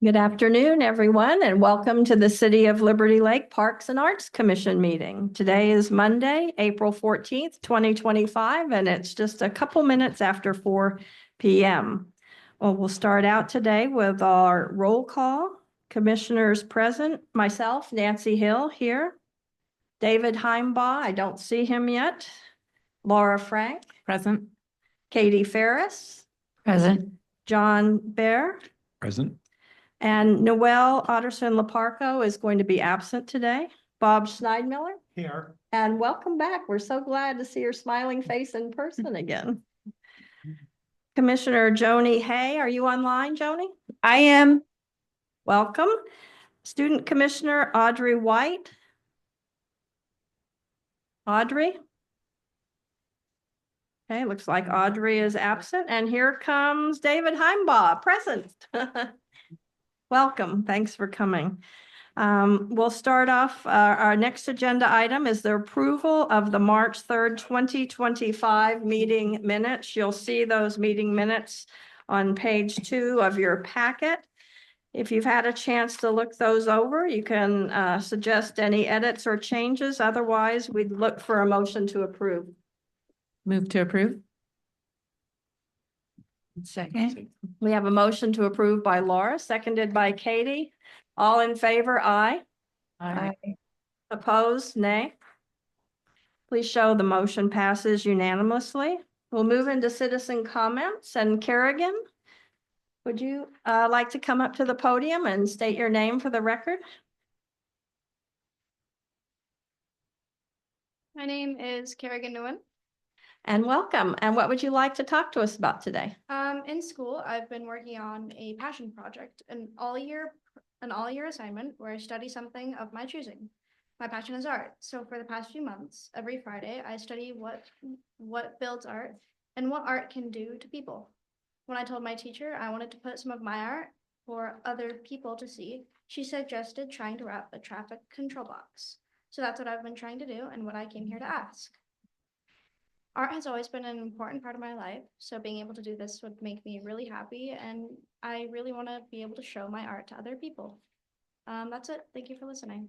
Good afternoon, everyone, and welcome to the City of Liberty Lake Parks and Arts Commission meeting. Today is Monday, April 14th, 2025, and it's just a couple minutes after 4 p.m. Well, we'll start out today with our roll call. Commissioners present, myself, Nancy Hill here. David Heimbaugh, I don't see him yet. Laura Frank. Present. Katie Ferris. Present. John Bear. Present. And Noel Otterson-Laparco is going to be absent today. Bob Schneidmiller. Here. And welcome back. We're so glad to see your smiling face in person again. Commissioner Joni Hay, are you online, Joni? I am. Welcome. Student Commissioner Audrey White. Audrey? Okay, looks like Audrey is absent. And here comes David Heimbaugh, present. Welcome. Thanks for coming. We'll start off. Our next agenda item is the approval of the March 3rd, 2025 meeting minutes. You'll see those meeting minutes on page 2 of your packet. If you've had a chance to look those over, you can suggest any edits or changes. Otherwise, we'd look for a motion to approve. Move to approve. Second. We have a motion to approve by Laura, seconded by Katie. All in favor, aye. Aye. Opposed, nay. Please show the motion passes unanimously. We'll move into citizen comments. And Kerrigan, would you like to come up to the podium and state your name for the record? My name is Kerrigan Nguyen. And welcome. And what would you like to talk to us about today? In school, I've been working on a passion project, an all-year assignment where I study something of my choosing. My passion is art. So for the past few months, every Friday, I study what builds art and what art can do to people. When I told my teacher I wanted to put some of my art for other people to see, she suggested trying to wrap a traffic control box. So that's what I've been trying to do and what I came here to ask. Art has always been an important part of my life, so being able to do this would make me really happy, and I really want to be able to show my art to other people. That's it. Thank you for listening.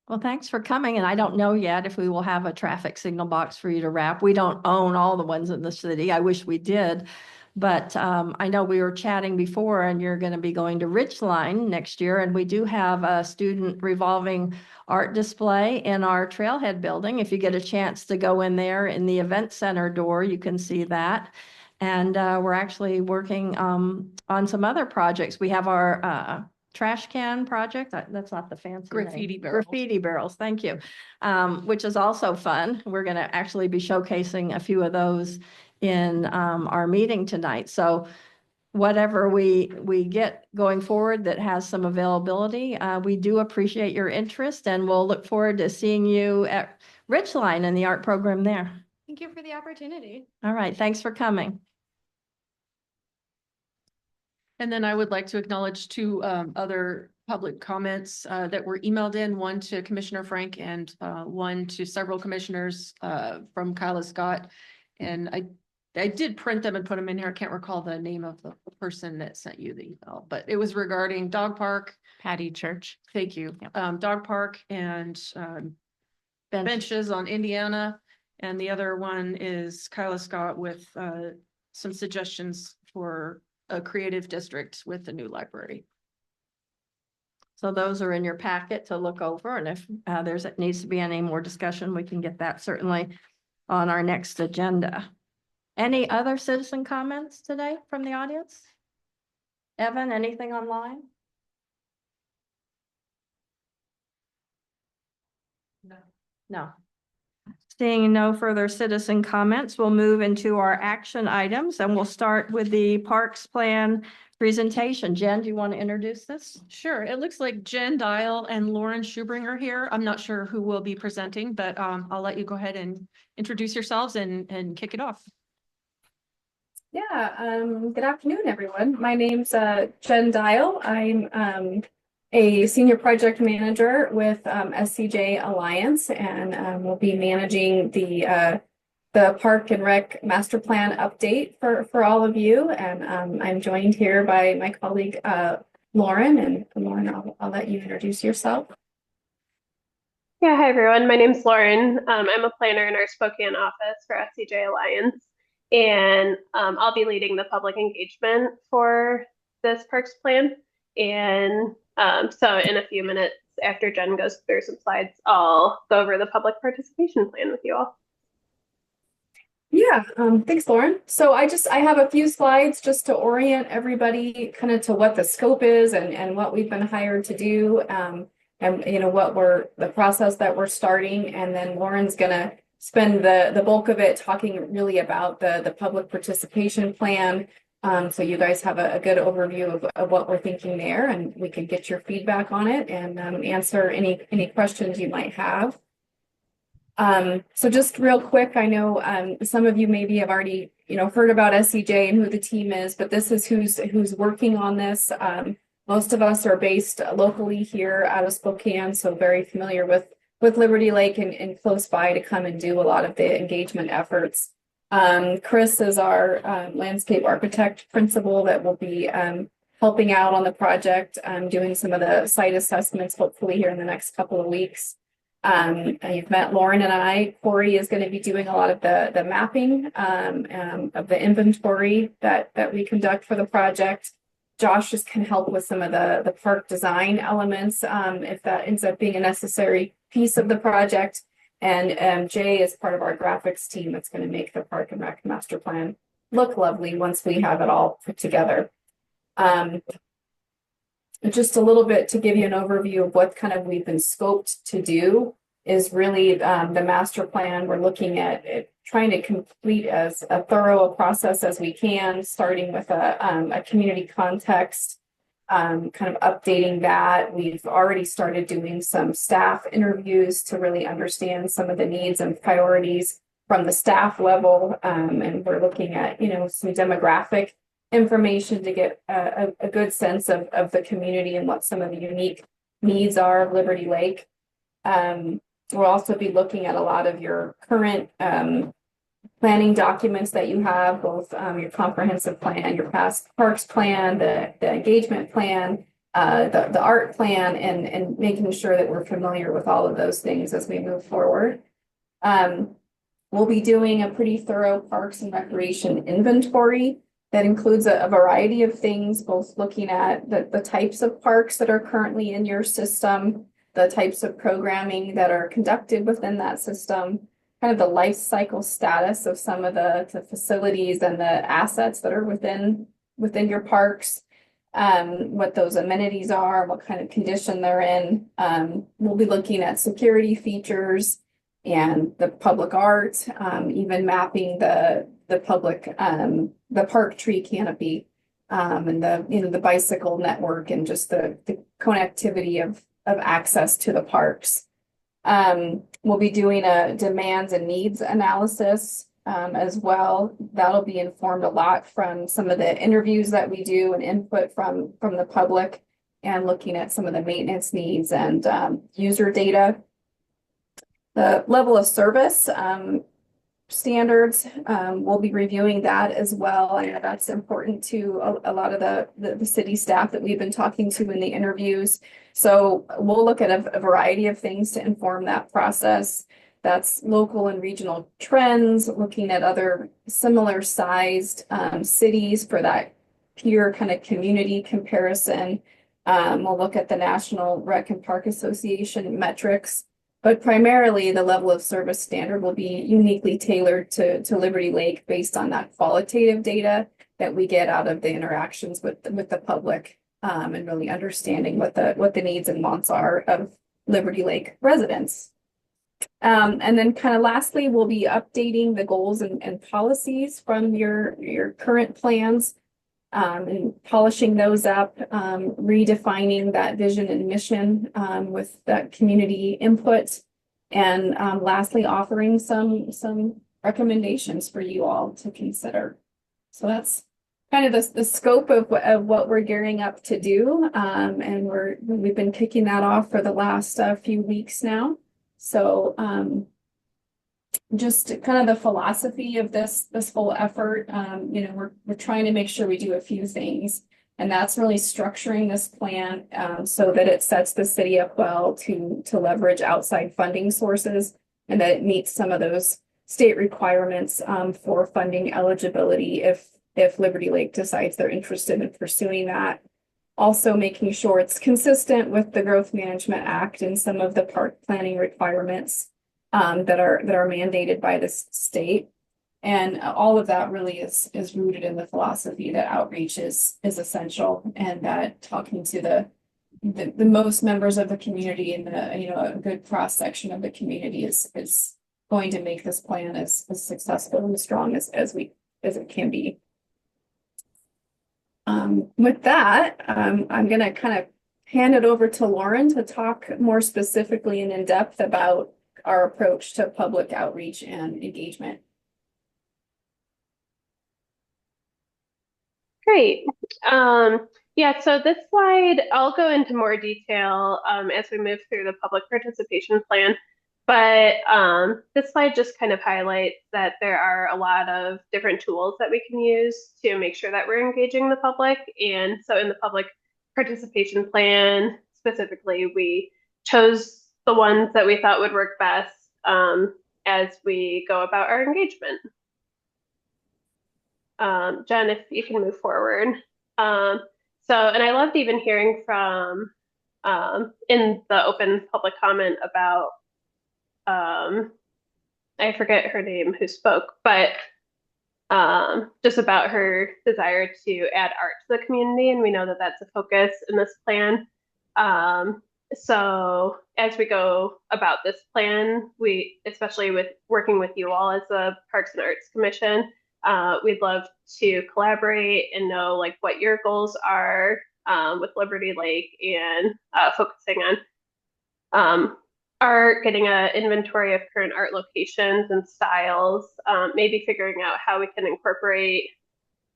Well, thanks for coming. And I don't know yet if we will have a traffic signal box for you to wrap. We don't own all the ones in the city. I wish we did. But I know we were chatting before, and you're going to be going to Ridgeline next year. And we do have a student revolving art display in our Trailhead building. If you get a chance to go in there in the event center door, you can see that. And we're actually working on some other projects. We have our trash can project. That's not the fancy Graffiti name. barrels. Graffiti barrels. Thank you. Which is also fun. We're going to actually be showcasing a few of those in our meeting tonight. So whatever we get going forward that has some availability, we do appreciate your interest, and we'll look forward to seeing you at Ridgeline in the art program there. Thank you for the opportunity. All right. Thanks for coming. And then I would like to acknowledge two other public comments that were emailed in, one to Commissioner Frank and one to several commissioners from Kyla Scott. And I did print them and put them in here. I can't recall the name of the person that sent you the email, but it was regarding dog park. Patty Church. Thank you. Yep. Dog park and benches on Indiana. And the other one is Kyla Scott with some suggestions for a creative district with the new library. So those are in your packet to look over. And if needs to be any more discussion, we can get that certainly on our next agenda. Any other citizen comments today from the audience? Evan, anything online? No. Seeing no further citizen comments, we'll move into our action items, and we'll start with the Parks Plan presentation. Jen, do you want to introduce this? Sure. It looks like Jen Dial and Lauren Schubring are here. I'm not sure who will be presenting, but I'll let you go ahead and introduce yourselves and kick it off. Yeah, good afternoon, everyone. My name's Jen Dial. I'm a senior project manager with SCJ Alliance, and we'll be managing the Park and Rec Master Plan update for all of you. And I'm joined here by my colleague Lauren, and Lauren, I'll let you introduce yourself. Yeah, hi everyone. My name's Lauren. I'm a planner in our Spokane office for SCJ Alliance, and I'll be leading the public engagement for this parks plan. And so in a few minutes after Jen goes through some slides, I'll go over the public participation plan with you all. Yeah, thanks, Lauren. So I have a few slides just to orient everybody kind of to what the scope is and what we've been hired to do. And you know what the process that we're starting, and then Lauren's gonna spend the bulk of it talking really about the public participation plan. So you guys have a good overview of what we're thinking there, and we can get your feedback on it and answer any questions you might have. So just real quick, I know some of you maybe have already heard about SCJ and who the team is, but this is who's working on this. Most of us are based locally here out of Spokane, so very familiar with Liberty Lake and close by to come and do a lot of the engagement efforts. Chris is our landscape architect principal that will be helping out on the project, doing some of the site assessments, hopefully here in the next couple of weeks. You've met Lauren and I. Corey is going to be doing a lot of the mapping of the inventory that we conduct for the project. Josh just can help with some of the park design elements if that ends up being a necessary piece of the project. And Jay is part of our graphics team that's going to make the Park and Rec master plan look lovely once we have it all put together. Just a little bit to give you an overview of what kind of we've been scoped to do is really the master plan. We're looking at trying to complete as a thorough a process as we can, starting with a community context, kind of updating that. We've already started doing some staff interviews to really understand some of the needs and priorities from the staff level. And we're looking at, some demographic information to get a good sense of the community and what some of the unique needs are of Liberty Lake. We'll also be looking at a lot of your current planning documents that you have, both your comprehensive plan, your past parks plan, the engagement plan, the art plan, and making sure that we're familiar with all of those things as we move forward. We'll be doing a pretty thorough parks and recreation inventory that includes a variety of things, both looking at the types of parks that are currently in your system, the types of programming that are conducted within that system, kind of the life cycle status of some of the facilities and the assets that are within your parks, what those amenities are, what kind of condition they're in. We'll be looking at security features and the public art, even mapping the public, the park tree canopy, and the bicycle network, and just the connectivity of access to the parks. We'll be doing a demands and needs analysis as well. That'll be informed a lot from some of the interviews that we do and input from the public, and looking at some of the maintenance needs and user data. The level of service standards, we'll be reviewing that as well. I know that's important to a lot of the city staff that we've been talking to in the interviews. So we'll look at a variety of things to inform that process. That's local and regional trends, looking at other similar sized cities for that peer kind of community comparison. We'll look at the National Rec and Park Association metrics. But primarily, the level of service standard will be uniquely tailored to Liberty Lake based on that qualitative data that we get out of the interactions with the public, and really understanding what the needs and wants are of Liberty Lake residents. And then kind of lastly, we'll be updating the goals and policies from your current plans, and polishing those up, redefining that vision and mission with that community input, and lastly, offering some recommendations for you all to consider. So that's kind of the scope of what we're gearing up to do, and we've been kicking that off for the last few weeks now. So just kind of the philosophy of this whole effort, we're trying to make sure we do a few things. And that's really structuring this plan so that it sets the city up well to leverage outside funding sources and that it meets some of those state requirements for funding eligibility if Liberty Lake decides they're interested in pursuing that. Also making sure it's consistent with the Growth Management Act and some of the park planning requirements that are mandated by the state. And all of that really is rooted in the philosophy that outreach is essential, and that talking to the most members of the community and a good cross section of the community is going to make this plan as successful and as strong as it can be. With that, I'm going to kind of hand it over to Lauren to talk more specifically and in depth about our approach to public outreach and engagement. Great. Yeah, so this slide, I'll go into more detail as we move through the public participation plan. But this slide just kind of highlights that there are a lot of different tools that we can use to make sure that we're engaging the public. And so in the public participation plan, specifically, we chose the ones that we thought would work best as we go about our engagement. Jen, if you can move forward. And I loved even hearing from in the open public comment about I forget her name who spoke, but just about her desire to add art to the community, and we know that that's a focus in this plan. So as we go about this plan, we, especially with working with you all as the Parks and Arts Commission, we'd love to collaborate and know like what your goals are with Liberty Lake, and focusing on art, getting an inventory of current art locations and styles, maybe figuring out how we can incorporate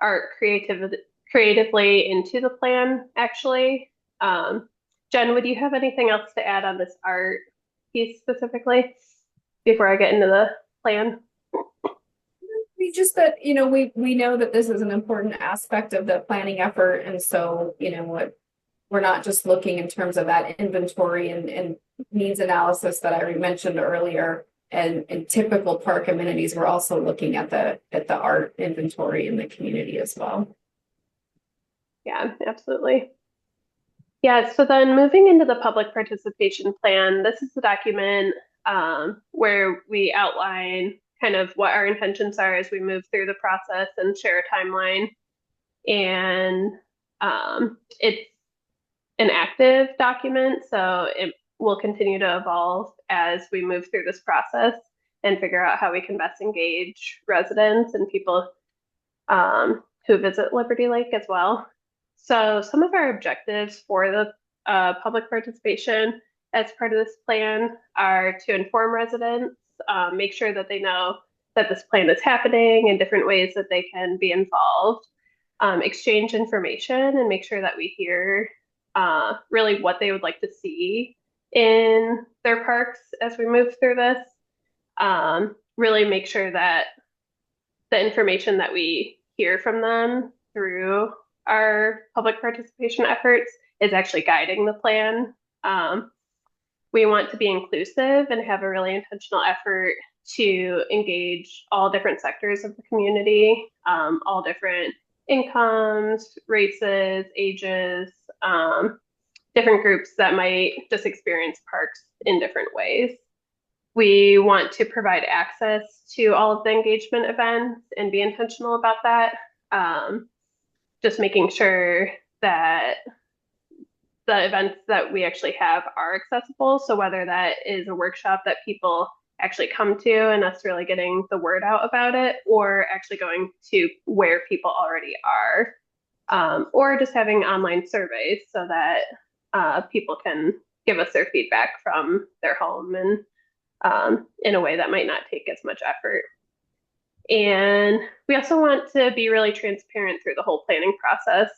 art creatively into the plan, actually. Jen, would you have anything else to add on this art piece specifically before I get into the plan? Just that, we know that this is an important aspect of the planning effort. And so, we're not just looking in terms of that inventory and needs analysis that I mentioned earlier and typical park amenities. We're also looking at the art inventory in the community as well. Yeah, absolutely. Yeah, so then moving into the public participation plan, this is the document where we outline kind of what our intentions are as we move through the process and share a timeline. And it's an active document, so it will continue to evolve as we move through this process and figure out how we can best engage residents and people who visit Liberty Lake as well. So some of our objectives for the public participation as part of this plan are to inform residents, make sure that they know that this plan is happening and different ways that they can be involved, exchange information and make sure that we hear really what they would like to see in their parks as we move through this. Really make sure that the information that we hear from them through our public participation efforts is actually guiding the plan. We want to be inclusive and have a really intentional effort to engage all different sectors of the community, all different incomes, races, ages, different groups that might just experience parks in different ways. We want to provide access to all of the engagement events and be intentional about that. Just making sure that the events that we actually have are accessible. So whether that is a workshop that people actually come to and us really getting the word out about it, or actually going to where people already are, or just having online surveys so that people can give us their feedback from their home and in a way that might not take as much effort. And we also want to be really transparent through the whole planning process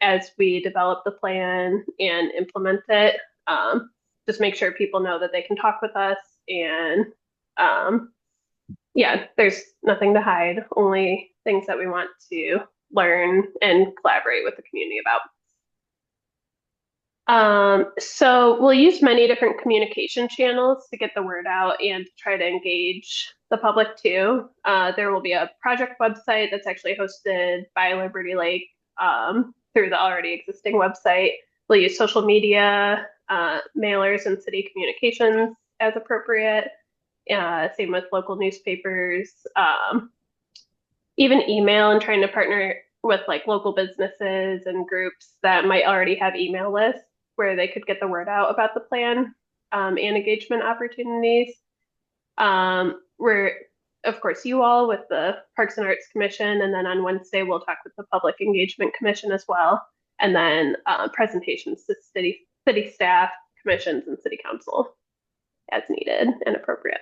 as we develop the plan and implement it. Just make sure people know that they can talk with us, and yeah, there's nothing to hide, only things that we want to learn and collaborate with the community about. So we'll use many different communication channels to get the word out and to try to engage the public too. There will be a project website that's actually hosted by Liberty Lake through the already existing website. We'll use social media, mailers, and city communications as appropriate. Same with local newspapers, even email, and trying to partner with like local businesses and groups that might already have email lists where they could get the word out about the plan and engagement opportunities. We're, of course, you all with the Parks and Arts Commission, and then on Wednesday we'll talk with the Public Engagement Commission as well, and then presentations to city staff, commissions, and city council as needed and appropriate.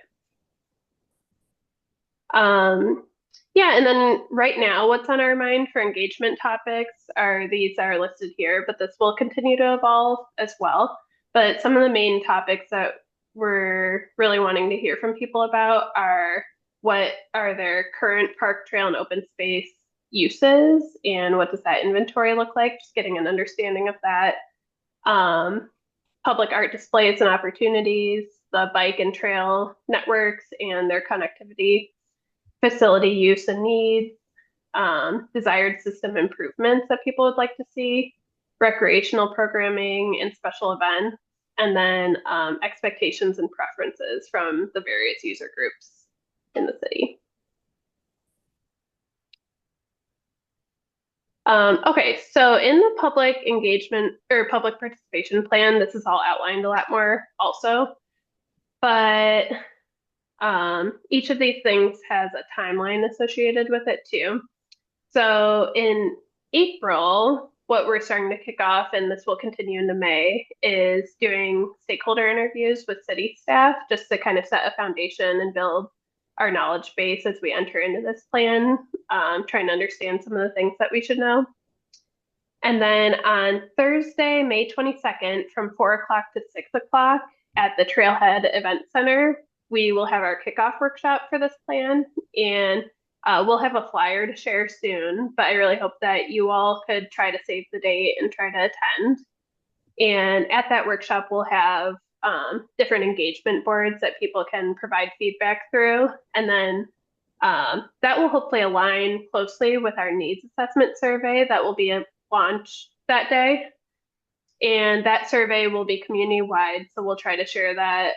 Yeah, and then right now, what's on our mind for engagement topics are these are listed here, but this will continue to evolve as well. But some of the main topics that we're really wanting to hear from people about are what are their current park, trail, and open space uses, and what does that inventory look like? Just getting an understanding of that. Public art displays and opportunities, the bike and trail networks and their connectivity, facility use and needs, desired system improvements that people would like to see, recreational programming and special events, and then expectations and preferences from the various user groups in the city. Okay, so in the public engagement or public participation plan, this is all outlined a lot more also, but each of these things has a timeline associated with it too. So in April, what we're starting to kick off, and this will continue into May, is doing stakeholder interviews with city staff just to kind of set a foundation and build our knowledge base as we enter into this plan, trying to understand some of the things that we should know. And then on Thursday, May 22nd, from 4 o'clock to 6 o'clock at the Trailhead Event Center, we will have our kickoff workshop for this plan, and we'll have a flyer to share soon, but I really hope that you all could try to save the date and try to attend. And at that workshop, we'll have different engagement boards that people can provide feedback through. And then that will hopefully align closely with our needs assessment survey that will be launched that day. And that survey will be community-wide, so we'll try to share that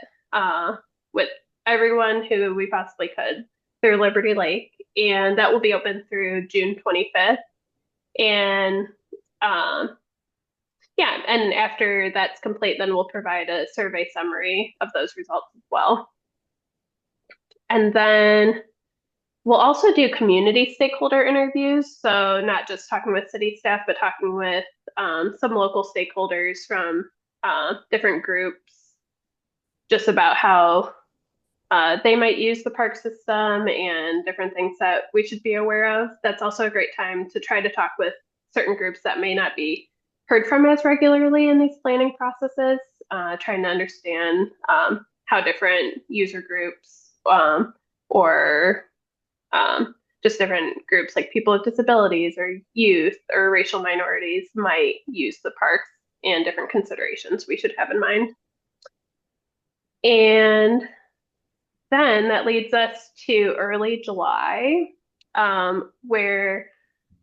with everyone who we possibly could through Liberty Lake. And that will be open through June 25th. And yeah, and after that's complete, then we'll provide a survey summary of those results as well. And then we'll also do community stakeholder interviews. So not just talking with city staff, but talking with some local stakeholders from different groups, just about how they might use the park system and different things that we should be aware of. That's also a great time to try to talk with certain groups that may not be heard from as regularly in these planning processes, trying to understand how different user groups or just different groups like people with disabilities or youth or racial minorities might use the parks, and different considerations we should have in mind. And then that leads us to early July, where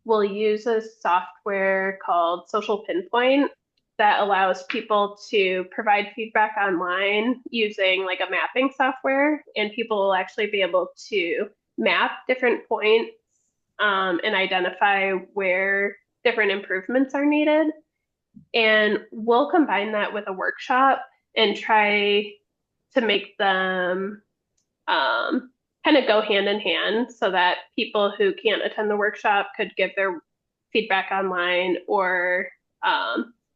we'll use a software called Social Pinpoint that allows people to provide feedback online using like a mapping software, and people will actually be able to map different points and identify where different improvements are needed. And we'll combine that with a workshop and try to make them kind of go hand in hand, so that people who can't attend the workshop could give their feedback online, or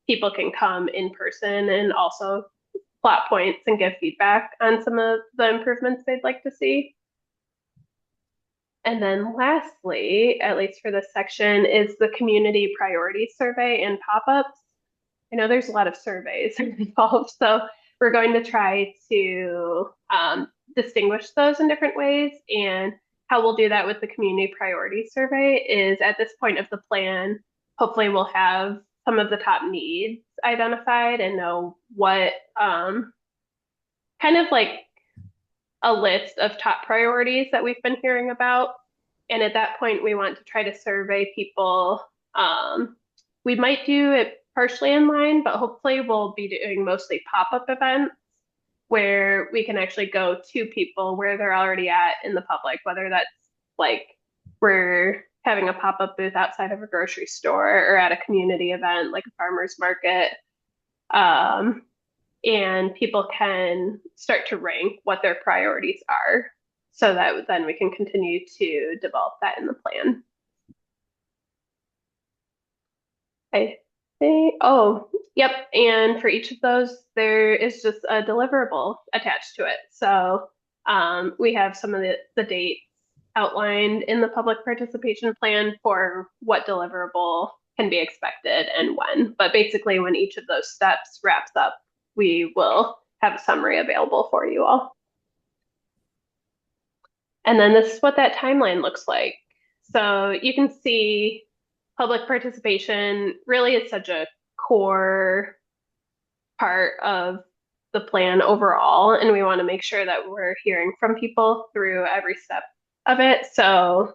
people can come in person and also plot points and give feedback on some of the improvements they'd like to see. And then lastly, at least for this section, is the community priority survey and pop-ups. I know there's a lot of surveys involved, so we're going to try to distinguish those in different ways and how we'll do that with the community priority survey is at this point of the plan, hopefully we'll have some of the top needs identified and know what kind of like a list of top priorities that we've been hearing about. And at that point, we want to try to survey people. We might do it partially in line, but hopefully we'll be doing mostly pop-up events where we can actually go to people where they're already at in the public, whether that's like we're having a pop-up booth outside of a grocery store or at a community event like a farmer's market. And people can start to rank what their priorities are so that then we can continue to develop that in the plan. I think, oh, yep. And for each of those, there is just a deliverable attached to it. So we have some of the dates outlined in the public participation plan for what deliverable can be expected and when. But basically, when each of those steps wraps up, we will have a summary available for you all. And then this is what that timeline looks like. So you can see public participation really is such a core part of the plan overall, and we want to make sure that we're hearing from people through every step of it. So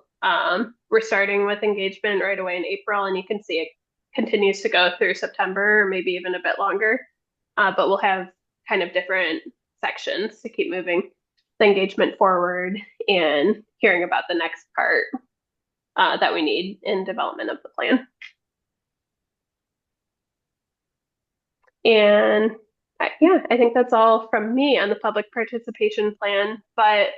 we're starting with engagement right away in April, and you can see it continues to go through September, or maybe even a bit longer. But we'll have kind of different sections to keep moving the engagement forward and hearing about the next part that we need in development of the plan. And yeah, I think that's all from me on the public participation plan, but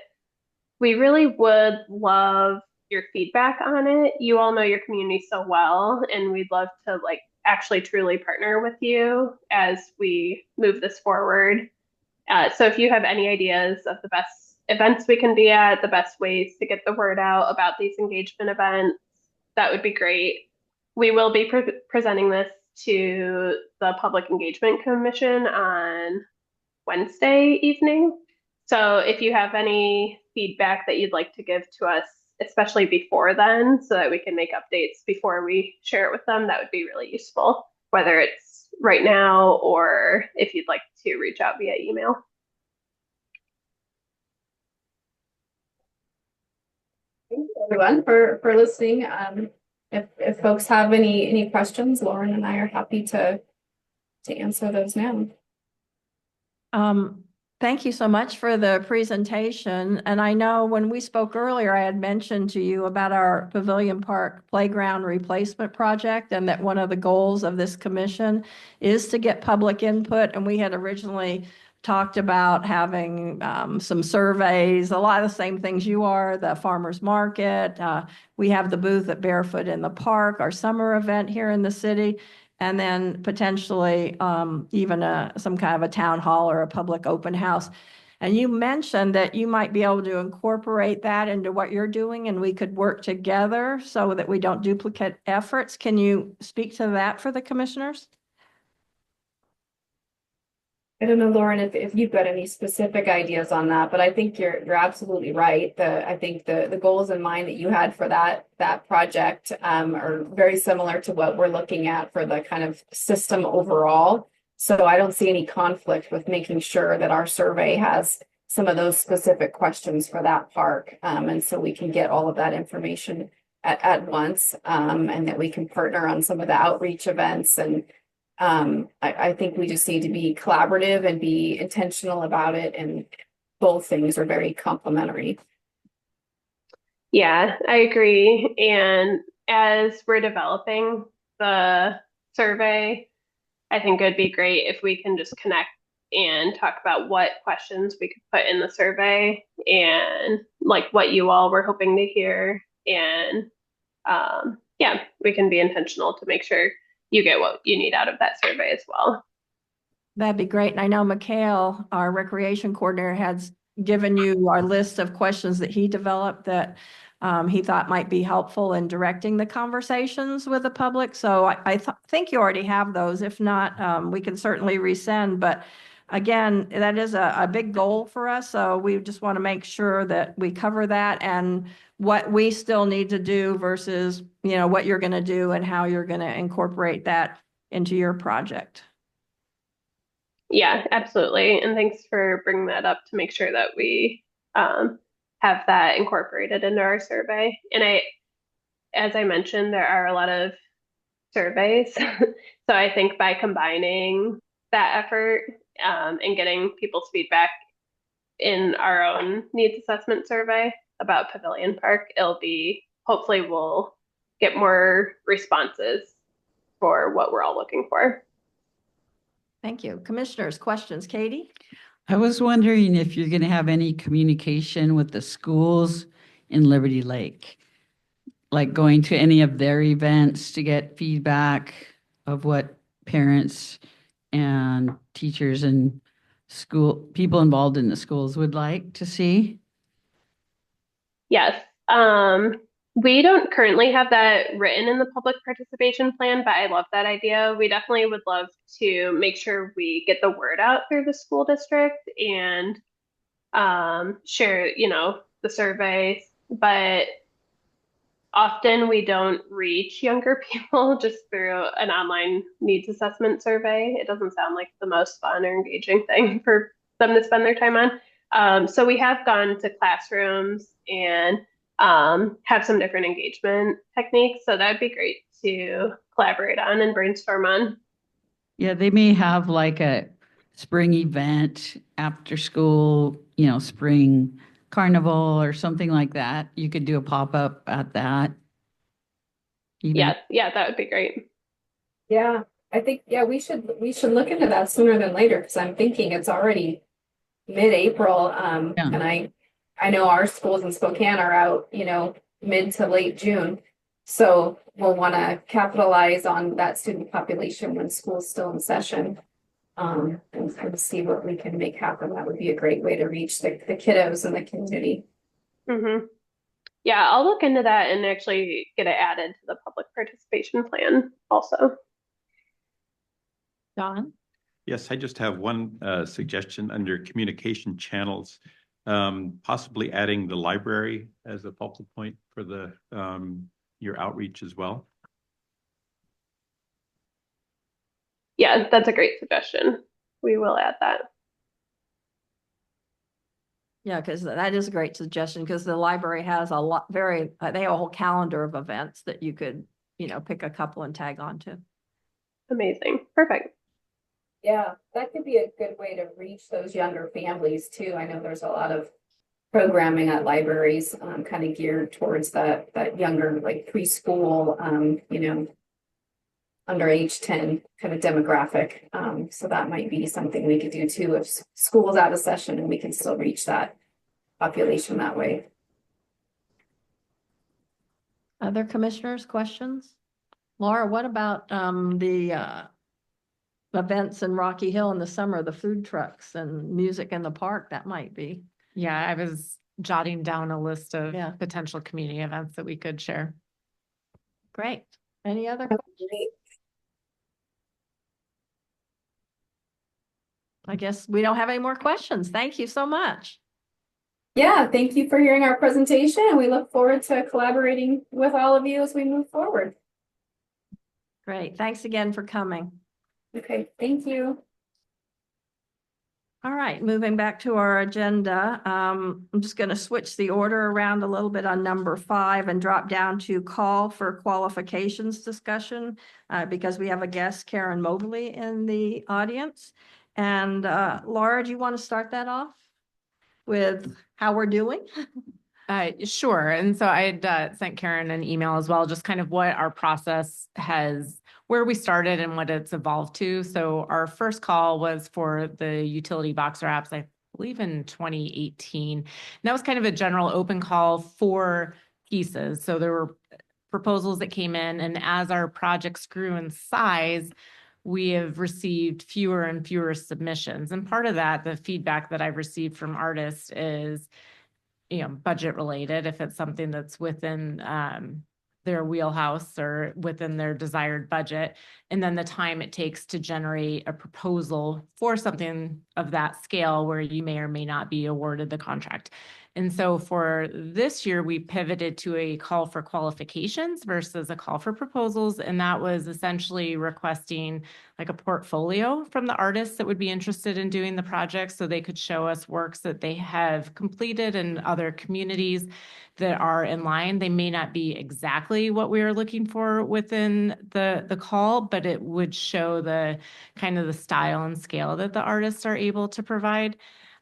we really would love your feedback on it. You all know your community so well, and we'd love to like actually truly partner with you as we move this forward. So if you have any ideas of the best events we can be at, the best ways to get the word out about these engagement events, that would be great. We will be presenting this to the Public Engagement Commission on Wednesday evening. So if you have any feedback that you'd like to give to us, especially before then, so that we can make updates before we share it with them, that would be really useful, whether it's right now or if you'd like to reach out via email. Thank you, everyone, for listening. If folks have any questions, Lauren and I are happy to answer those now. Thank you so much for the presentation. And I know when we spoke earlier, I had mentioned to you about our Pavilion Park Playground Replacement Project, and that one of the goals of this commission is to get public input. And we had originally talked about having some surveys, a lot of the same things you are, the farmer's market. We have the booth at Barefoot in the Park, our summer event here in the city. And then potentially even some kind of a town hall or a public open house. And you mentioned that you might be able to incorporate that into what you're doing, and we could work together so that we don't duplicate efforts. Can you speak to that for the commissioners? I don't know, Lauren, if you've got any specific ideas on that, but I think you're absolutely right. I think the goals in mind that you had for that project are very similar to what we're looking at for the kind of system overall. So I don't see any conflict with making sure that our survey has some of those specific questions for that park. And so we can get all of that information at once, and that we can partner on some of the outreach events. And I think we just need to be collaborative and be intentional about it, and both things are very complementary. Yeah, I agree. And as we're developing the survey, I think it'd be great if we can just connect and talk about what questions we could put in the survey and like what you all were hoping to hear. And yeah, we can be intentional to make sure you get what you need out of that survey as well. That'd be great. And I know Mikhail, our recreation coordinator, has given you our list of questions that he developed that he thought might be helpful in directing the conversations with the public. So I think you already have those. If not, we can certainly resend. But again, that is a big goal for us. So we just want to make sure that we cover that and what we still need to do versus, what you're going to do and how you're going to incorporate that into your project. Yeah, absolutely. And thanks for bringing that up to make sure that we have that incorporated into our survey. And as I mentioned, there are a lot of surveys. So I think by combining that effort and getting people's feedback in our own needs assessment survey about Pavilion Park, hopefully we'll get more responses for what we're all looking for. Thank you. Commissioners, questions? Katie? I was wondering if you're going to have any communication with the schools in Liberty Lake, like going to any of their events to get feedback of what parents and teachers and people involved in the schools would like to see. Yes. We don't currently have that written in the public participation plan, but I love that idea. We definitely would love to make sure we get the word out through the school district and share, the surveys. But often we don't reach younger people just through an online needs assessment survey. It doesn't sound like the most fun or engaging thing for them to spend their time on. So we have gone to classrooms and have some different engagement techniques. So that'd be great to collaborate on and brainstorm on. Yeah, they may have like a spring event after school, spring carnival or something like that. You could do a pop-up at that. Yeah, that would be great. Yeah, I think, we should look into that sooner than later, because I'm thinking it's already mid-April. Yeah. And I know our schools in Spokane are out, mid to late June. So we'll want to capitalize on that student population when school's still in session. And kind of see what we can make happen. That would be a great way to reach the kiddos in the community. Mm-hmm. Yeah, I'll look into that and actually get it added to the public participation plan also. John? Yes, I just have one suggestion under communication channels, possibly adding the library as a focal point for your outreach as well. Yeah, that's a great suggestion. We will add that. Yeah, because that is a great suggestion, because the library has a lot, they have a whole calendar of events that you could, pick a couple and tag on to. Amazing. Perfect. Yeah, that could be a good way to reach those younger families too. I know there's a lot of programming at libraries kind of geared towards that younger, like preschool, under age 10 kind of demographic. So that might be something we could do too if school's out of session and we can still reach that population that way. Other commissioners, questions? Laura, what about the events in Rocky Hill in the summer, the food trucks and music in the park? That might be. Yeah, I was jotting down a list of Yeah. potential community events that we could share. Great. Any other? I guess we don't have any more questions. Thank you so much. Yeah, thank you for hearing our presentation, and we look forward to collaborating with all of you as we move forward. Great. Thanks again for coming. Okay, thank you. All right, moving back to our agenda. I'm just going to switch the order around a little bit on number 5 and drop down to call for qualifications discussion because we have a guest, Karen Mobley, in the audience. And Laura, do you want to start that off with how we're doing? Sure. And so I had sent Karen an email as well, just kind of what our process where we started and what it's evolved to. So our first call was for the utility box wraps, I believe in 2018. And that was kind of a general open call for pieces. So there were proposals that came in, and as our projects grew in size, we have received fewer and fewer submissions. And part of that, the feedback that I've received from artists is, budget related. If it's something that's within their wheelhouse or within their desired budget. And then the time it takes to generate a proposal for something of that scale where you may or may not be awarded the contract. And so for this year, we pivoted to a call for qualifications versus a call for proposals. And that was essentially requesting like a portfolio from the artists that would be interested in doing the project so they could show us works that they have completed in other communities that are in line. They may not be exactly what we are looking for within the call, but it would show the kind of the style and scale that the artists are able to provide.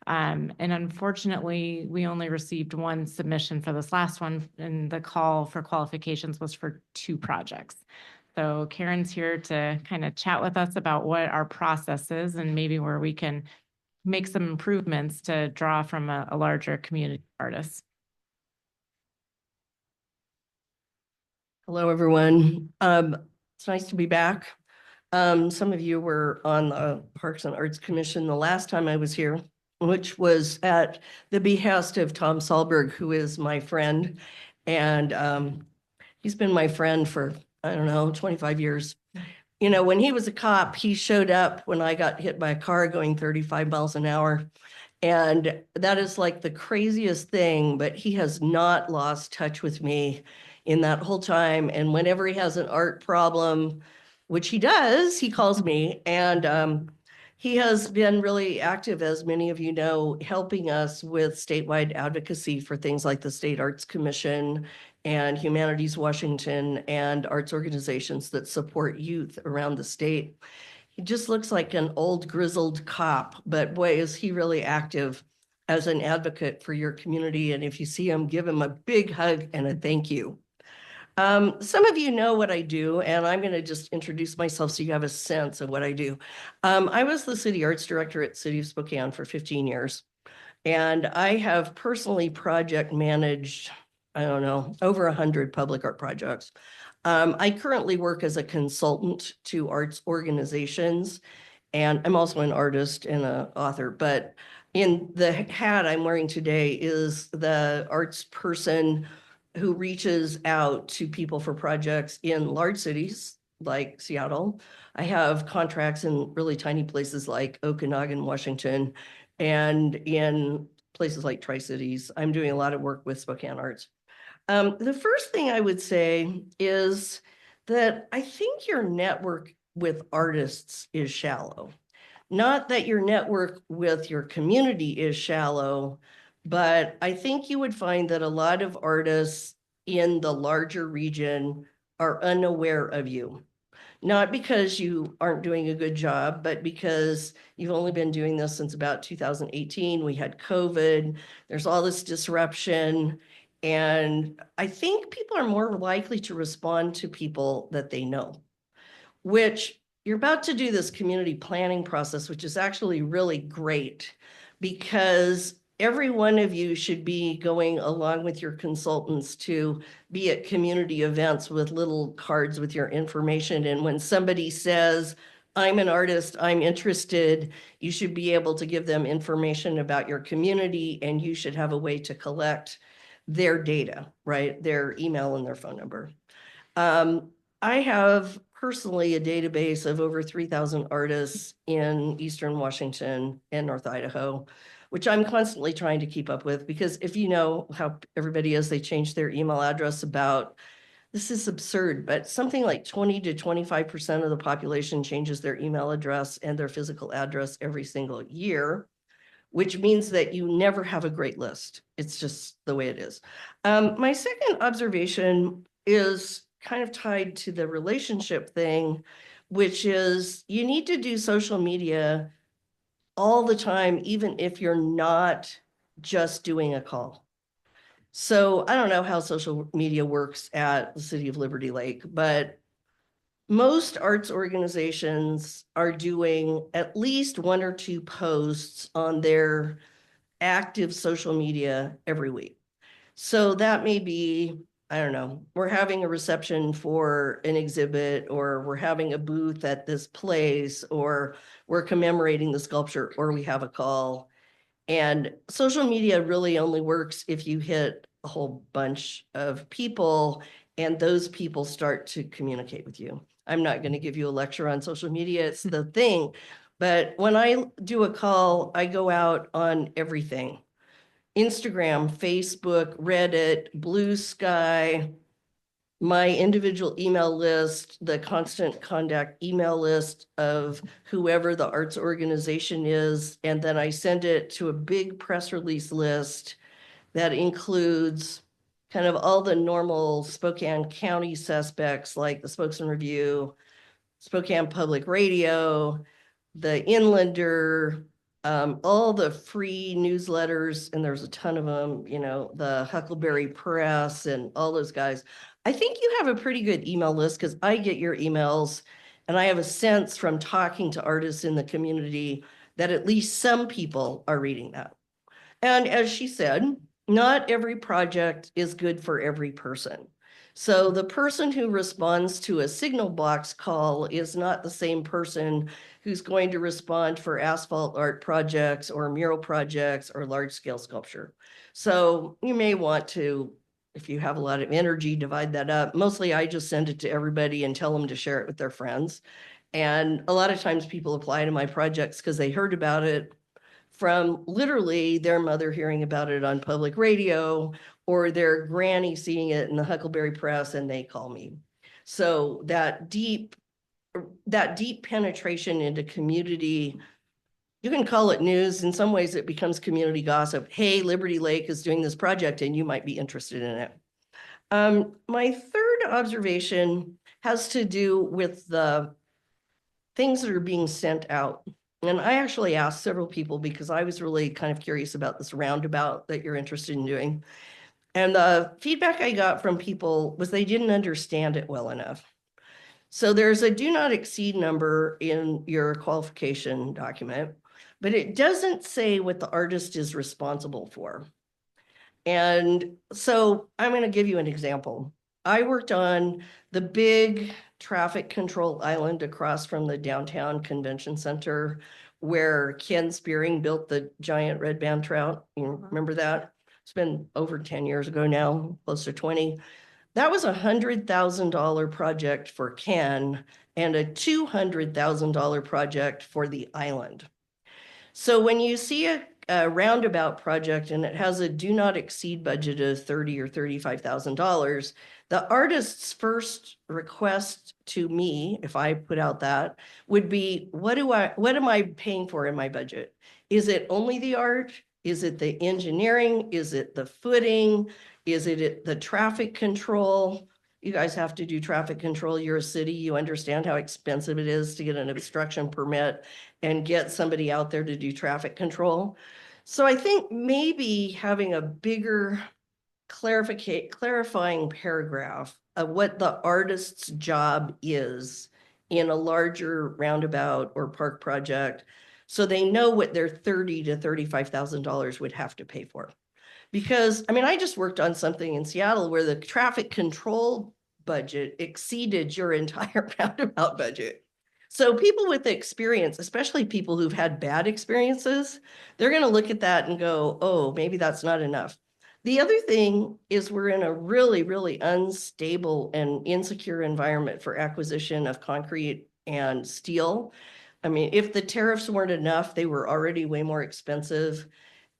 And unfortunately, we only received one submission for this last one, and the call for qualifications was for 2 projects. So Karen's here to kind of chat with us about what our process is and maybe where we can make some improvements to draw from a larger community of artists. Hello, everyone. It's nice to be back. Some of you were on the Parks and Arts Commission the last time I was here, which was at the behest of Tom Sahlberg, who is my friend. And he's been my friend for, I don't know, 25 years. You know, when he was a cop, he showed up when I got hit by a car going 35 miles an hour. And that is like the craziest thing, but he has not lost touch with me in that whole time. And whenever he has an art problem, which he does, he calls me. And he has been really active, as many of you know, helping us with statewide advocacy for things like the State Arts Commission and Humanities Washington and arts organizations that support youth around the state. He just looks like an old grizzled cop, but boy, is he really active as an advocate for your community. And if you see him, give him a big hug and a thank you. Some of you know what I do, and I'm going to just introduce myself so you have a sense of what I do. I was the city arts director at City of Spokane for 15 years, and I have personally project managed, I don't know, over 100 public art projects. I currently work as a consultant to arts organizations, and I'm also an artist and an author, but in the hat I'm wearing today is the arts person who reaches out to people for projects in large cities like Seattle. I have contracts in really tiny places like Okanagan, Washington, and in places like Tri-Cities. I'm doing a lot of work with Spokane Arts. The first thing I would say is that I think your network with artists is shallow. Not that your network with your community is shallow, but I think you would find that a lot of artists in the larger region are unaware of you. Not because you aren't doing a good job, but because you've only been doing this since about 2018. We had COVID, there's all this disruption. And I think people are more likely to respond to people that they know, which you're about to do this community planning process, which is actually really great because every one of you should be going along with your consultants to be at community events with little cards with your information. And when somebody says, I'm an artist, I'm interested, you should be able to give them information about your community, and you should have a way to collect their data, right? Their email and their phone number. I have personally a database of over 3,000 artists in Eastern Washington and North Idaho, which I'm constantly trying to keep up with, because if you know how everybody is, they change their email address about, this is absurd, but something like 20 to 25% of the population changes their email address and their physical address every single year, which means that you never have a great list. It's just the way it is. My second observation is kind of tied to the relationship thing, which is you need to do social media all the time, even if you're not just doing a call. So I don't know how social media works at the City of Liberty Lake, but most arts organizations are doing at least 1 or 2 posts on their active social media every week. So that may be, I don't know, we're having a reception for an exhibit, or we're having a booth at this place, or we're commemorating the sculpture, or we have a call. And social media really only works if you hit a whole bunch of people and those people start to communicate with you. I'm not going to give you a lecture on social media. It's the thing. But when I do a call, I go out on everything. Instagram, Facebook, Reddit, Blue Sky, my individual email list, the constant contact email list of whoever the arts organization is. And then I send it to a big press release list that includes kind of all the normal Spokane County suspects like the Spokesman Review, Spokane Public Radio, the Inlander, all the free newsletters, and there's a ton of them, you know, the Huckleberry Press and all those guys. I think you have a pretty good email list because I get your emails and I have a sense from talking to artists in the community that at least some people are reading that. And as she said, not every project is good for every person. So the person who responds to a signal box call is not the same person who's going to respond for asphalt art projects or mural projects or large scale sculpture. So you may want to, if you have a lot of energy, divide that up. Mostly I just send it to everybody and tell them to share it with their friends. And a lot of times people apply to my projects because they heard about it from literally their mother hearing about it on public radio or their granny seeing it in the Huckleberry Press and they call me. So that deep penetration into community, you can call it news. In some ways it becomes community gossip. Hey, Liberty Lake is doing this project and you might be interested in it. My third observation has to do with the things that are being sent out. And I actually asked several people because I was really kind of curious about this roundabout that you're interested in doing. And the feedback I got from people was they didn't understand it well enough. So there's a do not exceed number in your qualification document, but it doesn't say what the artist is responsible for. And so I'm going to give you an example. I worked on the big traffic control island across from the downtown convention center where Ken Spearing built the giant red band trout. You remember that? It's been over 10 years ago now, close to 20. That was $100,000 project for Ken and a $200,000 project for the island. So when you see a roundabout project and it has a do not exceed budget of $30,000 or $35,000, the artist's first request to me, if I put out that, would be, what am I paying for in my budget? Is it only the art? Is it the engineering? Is it the footing? Is it the traffic control? You guys have to do traffic control. You're a city. You understand how expensive it is to get an obstruction permit and get somebody out there to do traffic control. So I think maybe having a bigger clarifying paragraph of what the artist's job is in a larger roundabout or park project, so they know what their $30,000 to $35,000 would have to pay for. Because, I mean, I just worked on something in Seattle where the traffic control budget exceeded your entire roundabout budget. So people with experience, especially people who've had bad experiences, they're going to look at that and go, oh, maybe that's not enough. The other thing is we're in a really, really unstable and insecure environment for acquisition of concrete and steel. I mean, if the tariffs weren't enough, they were already way more expensive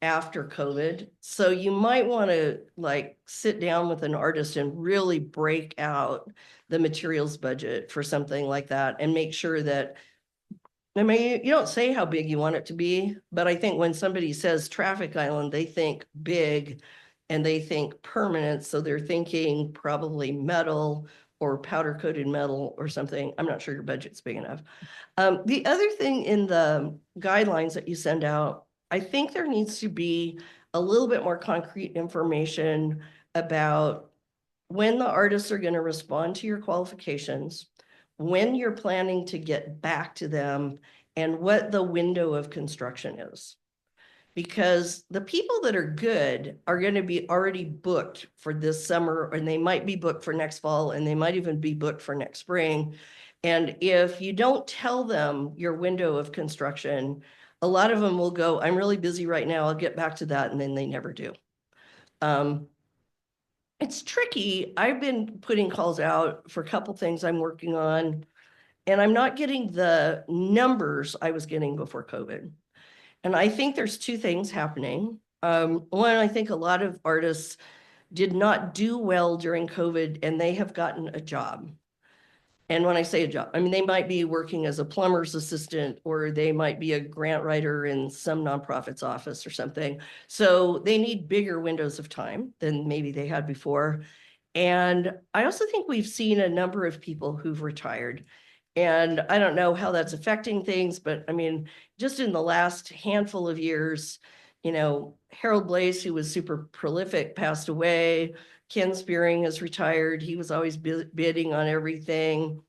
after COVID. So you might want to like sit down with an artist and really break out the materials budget for something like that and make sure that, I mean, you don't say how big you want it to be, but I think when somebody says traffic island, they think big and they think permanent. So they're thinking probably metal or powder coated metal or something. I'm not sure your budget's big enough. The other thing in the guidelines that you send out, I think there needs to be a little bit more concrete information about when the artists are going to respond to your qualifications, when you're planning to get back to them, and what the window of construction is. Because the people that are good are going to be already booked for this summer, and they might be booked for next fall, and they might even be booked for next spring. And if you don't tell them your window of construction, a lot of them will go, I'm really busy right now, I'll get back to that, and then they never do. And It's tricky. I've been putting calls out for a couple things I'm working on, and I'm not getting the numbers I was getting before COVID. And I think there's two things happening. One, I think a lot of artists did not do well during COVID and they have gotten a job. And when I say a job, I mean, they might be working as a plumber's assistant, or they might be a grant writer in some nonprofit's office or something. So they need bigger windows of time than maybe they had before. And I also think we've seen a number of people who've retired. And I don't know how that's affecting things, but I mean, just in the last handful of years, you know, Harold Blaze, who was super prolific, passed away. Ken Spearing has retired. He was always bidding on everything.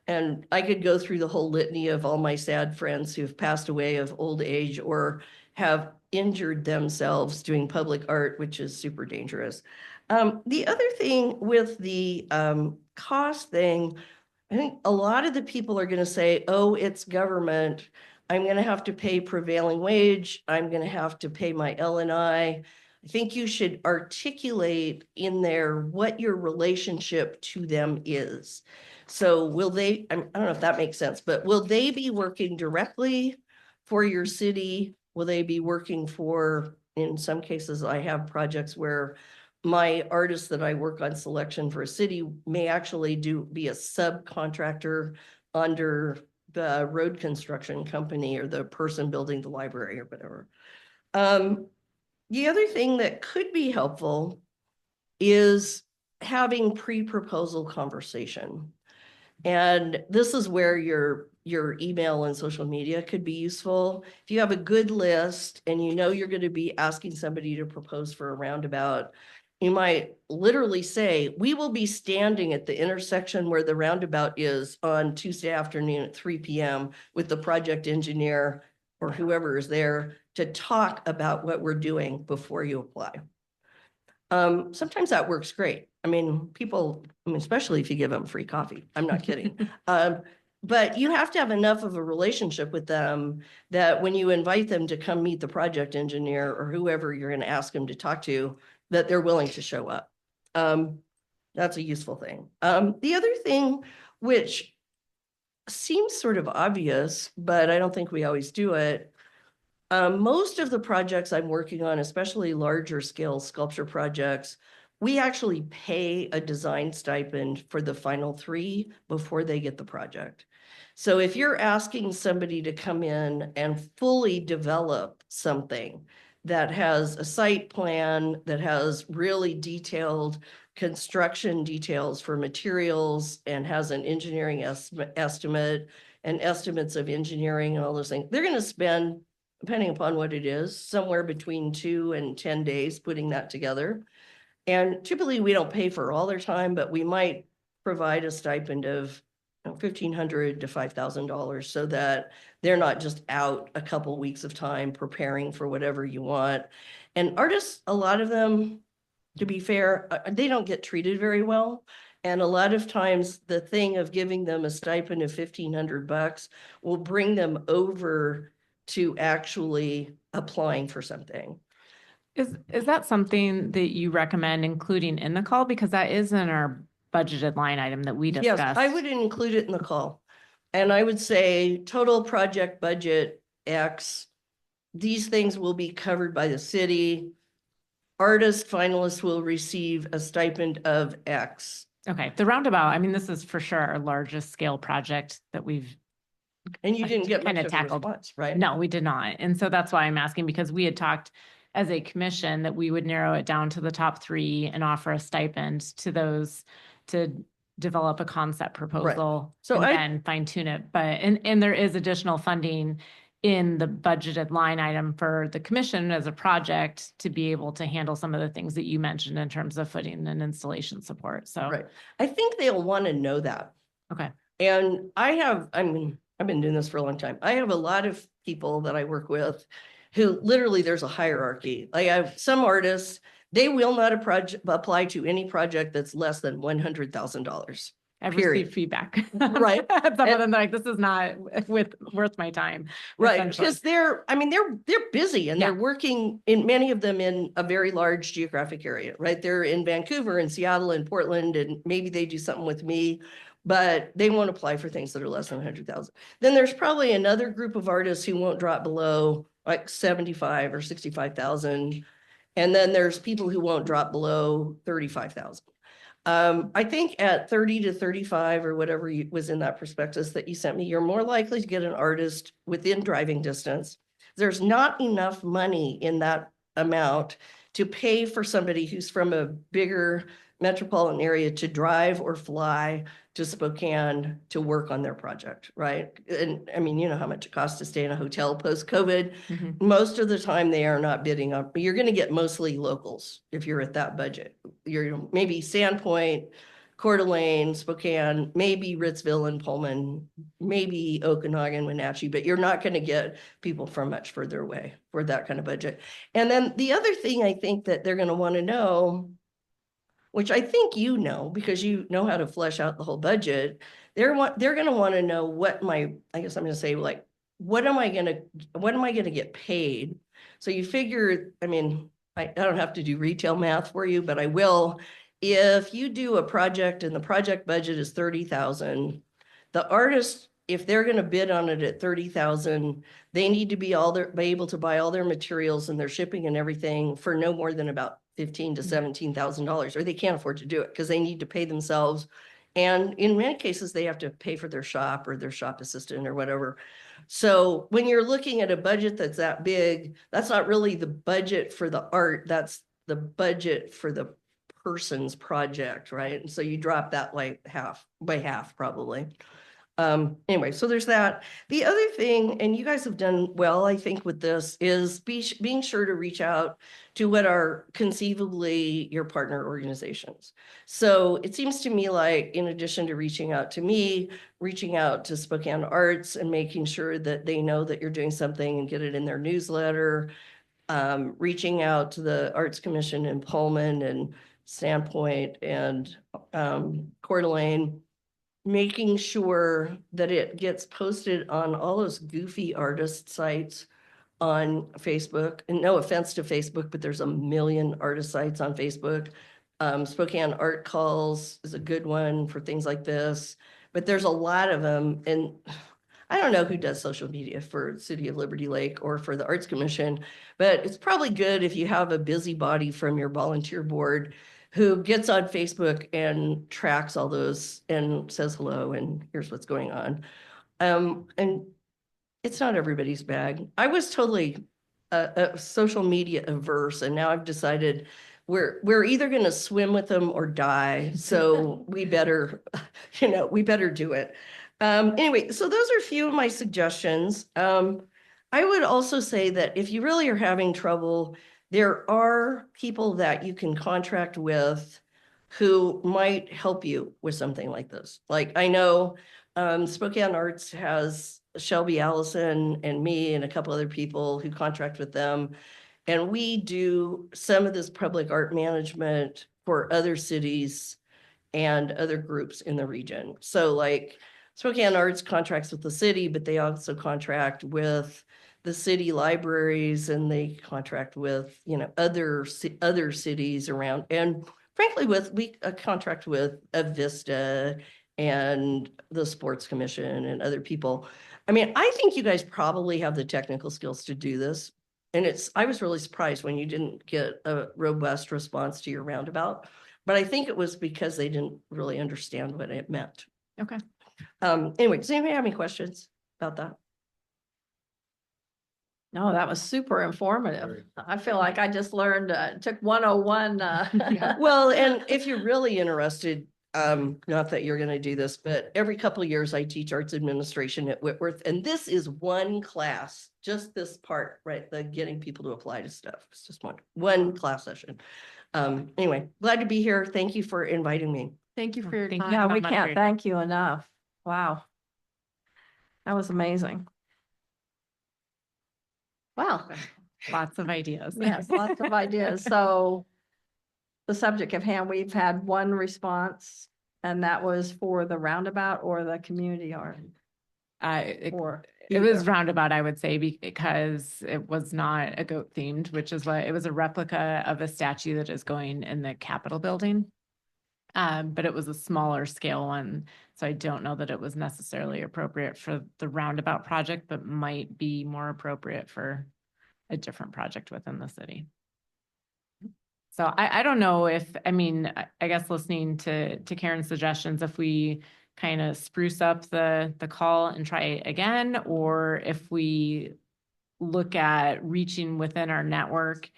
And I could go through the whole litany of all my sad friends who have passed away of old age or have injured themselves doing public art, which is super dangerous. The other thing with the cost thing, I think a lot of the people are going to say, oh, it's government. I'm going to have to pay prevailing wage. I'm going to have to pay my L&I. I think you should articulate in there what your relationship to them is. So will they, I don't know if that makes sense, but will they be working directly for your city? Will they be working for, in some cases, I have projects where my artists that I work on selection for a city may actually be a subcontractor under the road construction company or the person building the library or whatever. The other thing that could be helpful is having pre-proposal conversation. And this is where your email and social media could be useful. If you have a good list and you know you're going to be asking somebody to propose for a roundabout, you might literally say, we will be standing at the intersection where the roundabout is on Tuesday afternoon at 3 p.m. with the project engineer or whoever is there to talk about what we're doing before you apply. Sometimes that works great. I mean, people, especially if you give them free coffee, I'm not kidding. But you have to have enough of a relationship with them that when you invite them to come meet the project engineer or whoever you're going to ask them to talk to, that they're willing to show up. That's a useful thing. The other thing, which seems sort of obvious, but I don't think we always do it. Most of the projects I'm working on, especially larger scale sculpture projects, we actually pay a design stipend for the final 3 before they get the project. So if you're asking somebody to come in and fully develop something that has a site plan, that has really detailed construction details for materials and has an engineering estimate and estimates of engineering and all those things, they're going to spend, depending upon what it is, somewhere between 2 and 10 days putting that together. And typically we don't pay for all their time, but we might provide a stipend of $1,500 to $5,000 so that they're not just out a couple weeks of time preparing for whatever you want. And artists, a lot of them, to be fair, they don't get treated very well. And a lot of times the thing of giving them a stipend of $1,500 will bring them over to actually applying for something. Is that something that you recommend including in the call? Because that is in our budgeted line item that we discussed. Yes, I would include it in the call. And I would say total project budget X. These things will be covered by the city. Artist finalists will receive a stipend of X. Okay, the roundabout, I mean, this is for sure our largest scale project that we've And you didn't get much kind of of a tackled. response, right? No, we did not. And so that's why I'm asking, because we had talked as a commission that we would narrow it down to the top 3 and offer a stipend to those to develop a concept proposal So and then fine tune it. But, and there is additional funding in the budgeted line item for the commission as a project to be able to handle some of the things that you mentioned in terms of footing and installation support. So, Right. I think they'll want to know that. okay. And I've been doing this for a long time. I have a lot of people that I work with who literally there's a hierarchy. Like I have some artists, they will not apply to any project that's less than $100,000. I've Period. received feedback. Right. Some of And- them, they're like, this is not worth my time. Right, essentially. because they're busy and Yeah. they're working in many of them in a very large geographic area, right? They're in Vancouver and Seattle and Portland, and maybe they do something with me, but they won't apply for things that are less than 100,000. Then there's probably another group of artists who won't drop below like 75 or 65,000. And then there's people who won't drop below 35,000. I think at 30 to 35 or whatever was in that prospectus that you sent me, you're more likely to get an artist within driving distance. There's not enough money in that amount to pay for somebody who's from a bigger metropolitan area to drive or fly to Spokane to work on their project, right? And I mean, you know how much it costs to stay in a hotel post-COVID. Mhm. Most of the time they are not bidding up. You're going to get mostly locals if you're at that budget. You're maybe Sandpoint, Coeur d'Alene, Spokane, maybe Ritzville and Pullman, maybe Okanagan, Wenatchee, but you're not going to get people from much further away for that kind of budget. And then the other thing I think that they're going to want to know, which I think you know because you know how to flesh out the whole budget, they're going to want to know what I guess I'm going to say, like, what am I going to get paid? So you figure, I mean, I don't have to do retail math for you, but I will. If you do a project and the project budget is 30,000, the artist, if they're going to bid on it at 30,000, they need to be able to buy all their materials and their shipping and everything for no more than about $15,000 to $17,000, or they can't afford to do it because they need to pay themselves. And in many cases, they have to pay for their shop or their shop assistant or whatever. So when you're looking at a budget that's that big, that's not really the budget for the art, that's the budget for the person's project, right? And so you drop that like by half probably. Anyway, so there's that. The other thing, and you guys have done well, I think, with this, is being sure to reach out to what are conceivably your partner organizations. So it seems to me like, in addition to reaching out to me, reaching out to Spokane Arts and making sure that they know that you're doing something and get it in their newsletter, reaching out to the Arts Commission in Pullman and Sandpoint and Coeur d'Alene, making sure that it gets posted on all those goofy artist sites on Facebook. And no offense to Facebook, but there's a million artist sites on Facebook. Spokane Art Calls is a good one for things like this, but there's a lot of them. And I don't know who does social media for City of Liberty Lake or for the Arts Commission, but it's probably good if you have a busybody from your volunteer board who gets on Facebook and tracks all those and says hello and here's what's going on. And it's not everybody's bag. I was totally a social media averse, and now I've decided we're either going to swim with them or die. So we better do it. Anyway, so those are a few of my suggestions. I would also say that if you really are having trouble, there are people that you can contract with who might help you with something like this. Like I know Spokane Arts has Shelby Allison and me and a couple other people who contract with them. And we do some of this public art management for other cities and other groups in the region. So like Spokane Arts contracts with the city, but they also contract with the city libraries and they contract with, other cities around. And frankly, we contract with Avista and the Sports Commission and other people. I mean, I think you guys probably have the technical skills to do this. And I was really surprised when you didn't get a robust response to your roundabout, but I think it was because they didn't really understand what it meant. Okay. Anyway, does anybody have any questions about that? No, that was super informative. I feel like I just learned, took 101. Well, and if you're really interested, not that you're going to do this, but every couple of years I teach arts administration at Whitworth, and this is one class, just this part, right? The getting people to apply to stuff. It's just one class session. Anyway, glad to be here. Thank you for inviting me. Thank you for your Thank you time. Yeah, so we much can't for- thank you enough. Wow. That was amazing. Wow. Lots of ideas. Yes, lots of ideas. So the subject of hand, we've had one response And that was for the roundabout or the community art? Or It was either? roundabout, I would say, because it was not a goat themed, which is what, it was a replica of a statue that is going in the Capitol building. But it was a smaller scale one, so I don't know that it was necessarily appropriate for the roundabout project, but might be more appropriate for a different project within the city. So I don't know if, I mean, I guess listening to Karen's suggestions, if we kind of spruce up the call and try it again, or if we look at reaching within our network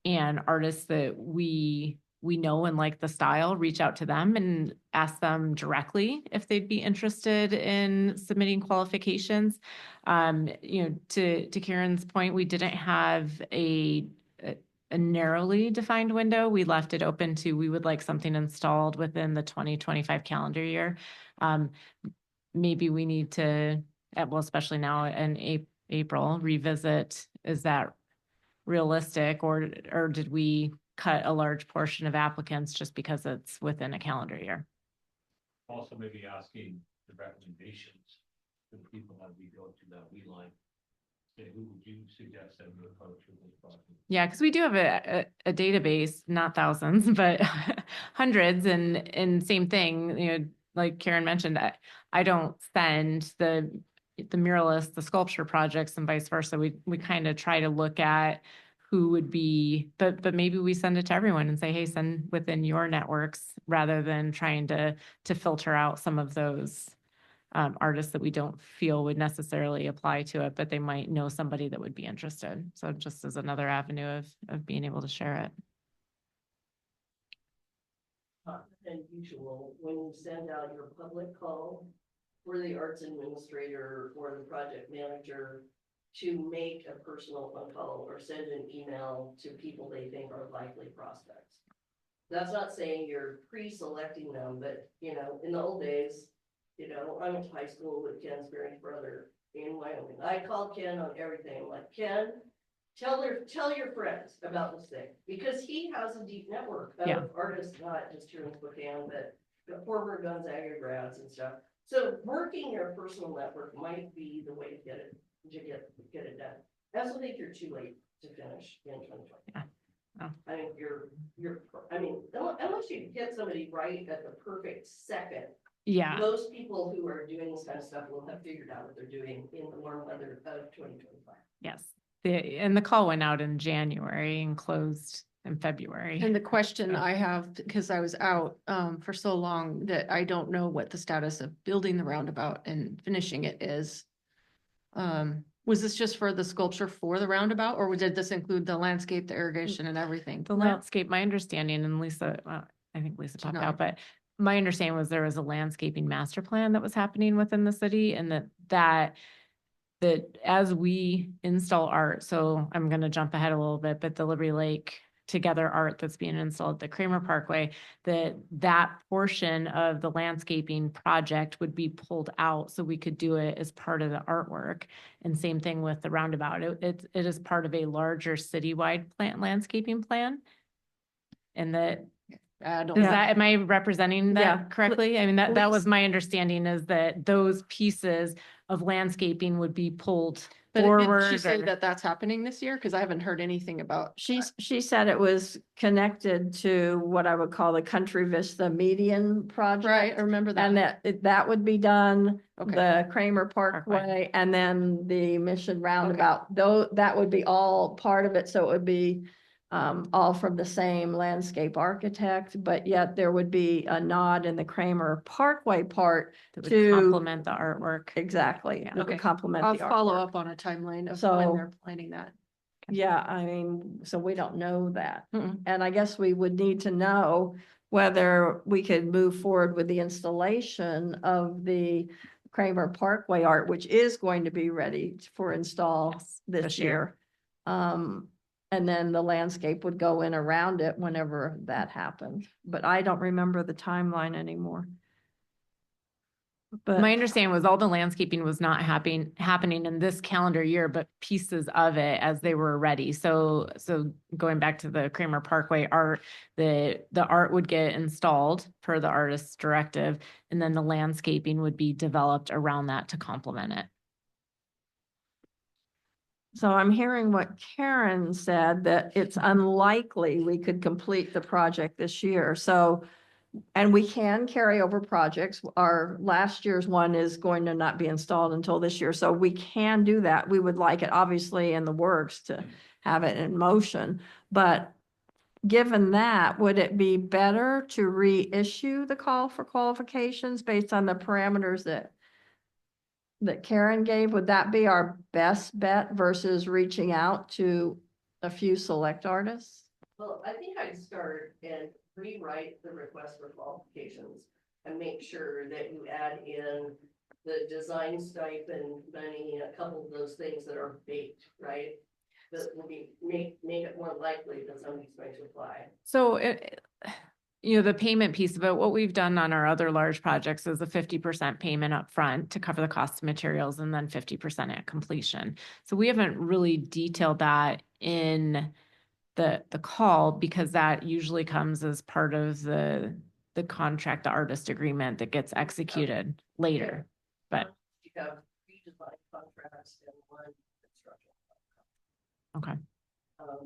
and artists that we know and like the style, reach out to them and ask them directly if they'd be interested in submitting qualifications. To Karen's point, we didn't have a narrowly defined window. We left it open to, we would like something installed within the 2025 calendar year. Maybe we need to, well, especially now in April, revisit, is that realistic, or did we cut a large portion of applicants just because it's within a calendar year? Also maybe asking the recommendations to the people that we go to that we like. Say, who would you suggest that we approach with this project? Yeah, because we do have a database, not thousands, but hundreds, and same thing, like Karen mentioned, I don't send the muralist, the sculpture projects and vice versa. We kind of try to look at who would be, but maybe we send it to everyone and say, hey, send within your networks, rather than trying to filter out some of those artists that we don't feel would necessarily apply to it, but they might know somebody that would be interested. So just as another avenue of being able to share it. Than usual, when you send out your public call for the arts administrator or the project manager to make a personal phone call or send an email to people they think are likely prospects. That's not saying you're pre-selecting them, but in the old days, I went to high school with Ken's parents' brother in Wyoming. I called Ken on everything. I'm like, Ken, tell your friends about this thing, because he has a deep network of artists, not just here in Spokane, but the former Gonzaga grads and stuff. So working your personal network might be the way to get it done. I also think you're too late to finish in 2020. Yeah. Oh. I think unless you get somebody right at the perfect second. Yeah. Most people who are doing this kind of stuff will have figured out what they're doing in the warm weather of 2025. Yes. And the call went out in January and closed in February. And the question I have, because I was out for so long, that I don't know what the status of building the roundabout and finishing it is. Was this just for the sculpture for the roundabout, or did this include the landscape, the irrigation and everything? The landscape, my understanding, and Lisa, I think Lisa popped not. out, but my understanding was there was a landscaping master plan that was happening within the city, and that as we install art, so I'm going to jump ahead a little bit, but the Liberty Lake Together art that's being installed at the Kramer Parkway, that portion of the landscaping project would be pulled out so we could do it as part of the artwork. And same thing with the roundabout. It is part of a larger citywide landscaping plan. And that, am I representing that correctly? I mean, that was my understanding, is that those pieces of landscaping would be pulled forward. Did she say that that's happening this year? Because I haven't heard anything about. She said it was connected to what I would call the Country Vista Median project. Right, I remember that. And that would be done, Okay. the Kramer Parkway, and then the Mission Roundabout. Though that would be all part of it, so it would be all from the same landscape architect, but yet there would be a nod in the Kramer Parkway part that would to complement the artwork. Exactly. Yeah. It would Okay. complement I'll the follow artwork. up on a timeline of So- when they're planning that. Yeah, I mean, so we don't know that. Mm-mm. And I guess we would need to know whether we could move forward with the installation of the Kramer Parkway art, which is going to be ready for install Yes, this year. And then the landscape would go in around it whenever that happened. But I don't remember the timeline anymore. But My understanding was all the landscaping was not happening in this calendar year, but pieces of it as they were ready. So going back to the Kramer Parkway art, the art would get installed per the artist's directive, and then the landscaping would be developed around that to complement it. so I'm hearing what Karen said, that it's unlikely we could complete the project this year. So, and we can carry over projects. Our last year's one is going to not be installed until this year. So we can do that. We would like it obviously in the works to have it in motion. But given that, would it be better to reissue the call for qualifications based on the parameters that Karen gave? Would that be our best bet versus reaching out to a few select artists? Well, I think I'd start and rewrite the request for qualifications and make sure that you add in the design stipend money, a couple of those things that are baked, right? That will make it more likely that somebody's going to apply. So the payment piece of it, what we've done on our other large projects is a 50% payment up front to cover the cost of materials and then 50% at completion. So we haven't really detailed that in the call because that usually comes as part of the contract, the artist agreement that gets executed later. But You have 3 design contracts and 1 construction contract. okay.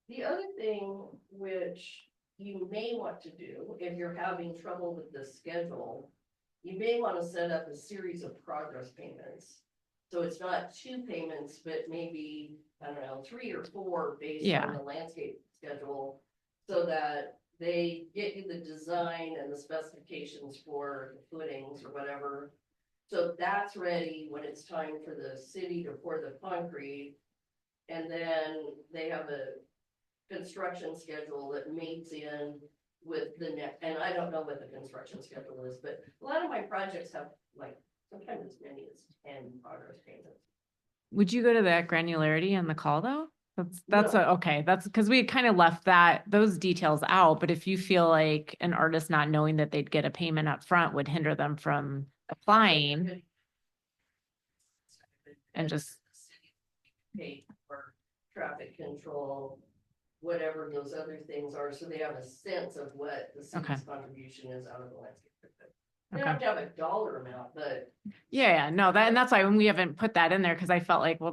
The other thing which you may want to do if you're having trouble with the schedule, you may want to set up a series of progress payments. So it's not 2 payments, but maybe, I don't know, 3 or 4 based on the landscape schedule, so that they get you the design and the specifications for the footings or whatever. So that's ready when it's time for the city to pour the concrete. And then they have a construction schedule that mates in with the next, and I don't know what the construction schedule is, but a lot of my projects have like sometimes as many as 10 progress payments. Would you go to that granularity in the call though? That's No. okay. That's because we kind of left those details out. But if you feel like an artist not knowing that they'd get a payment up front would hinder them from applying and just pay for traffic control, whatever those other things are, so they have a sense of what the city's contribution is out of the landscape. They don't have to have a dollar amount, but no, and that's why when we haven't put that in there, because I felt like, well,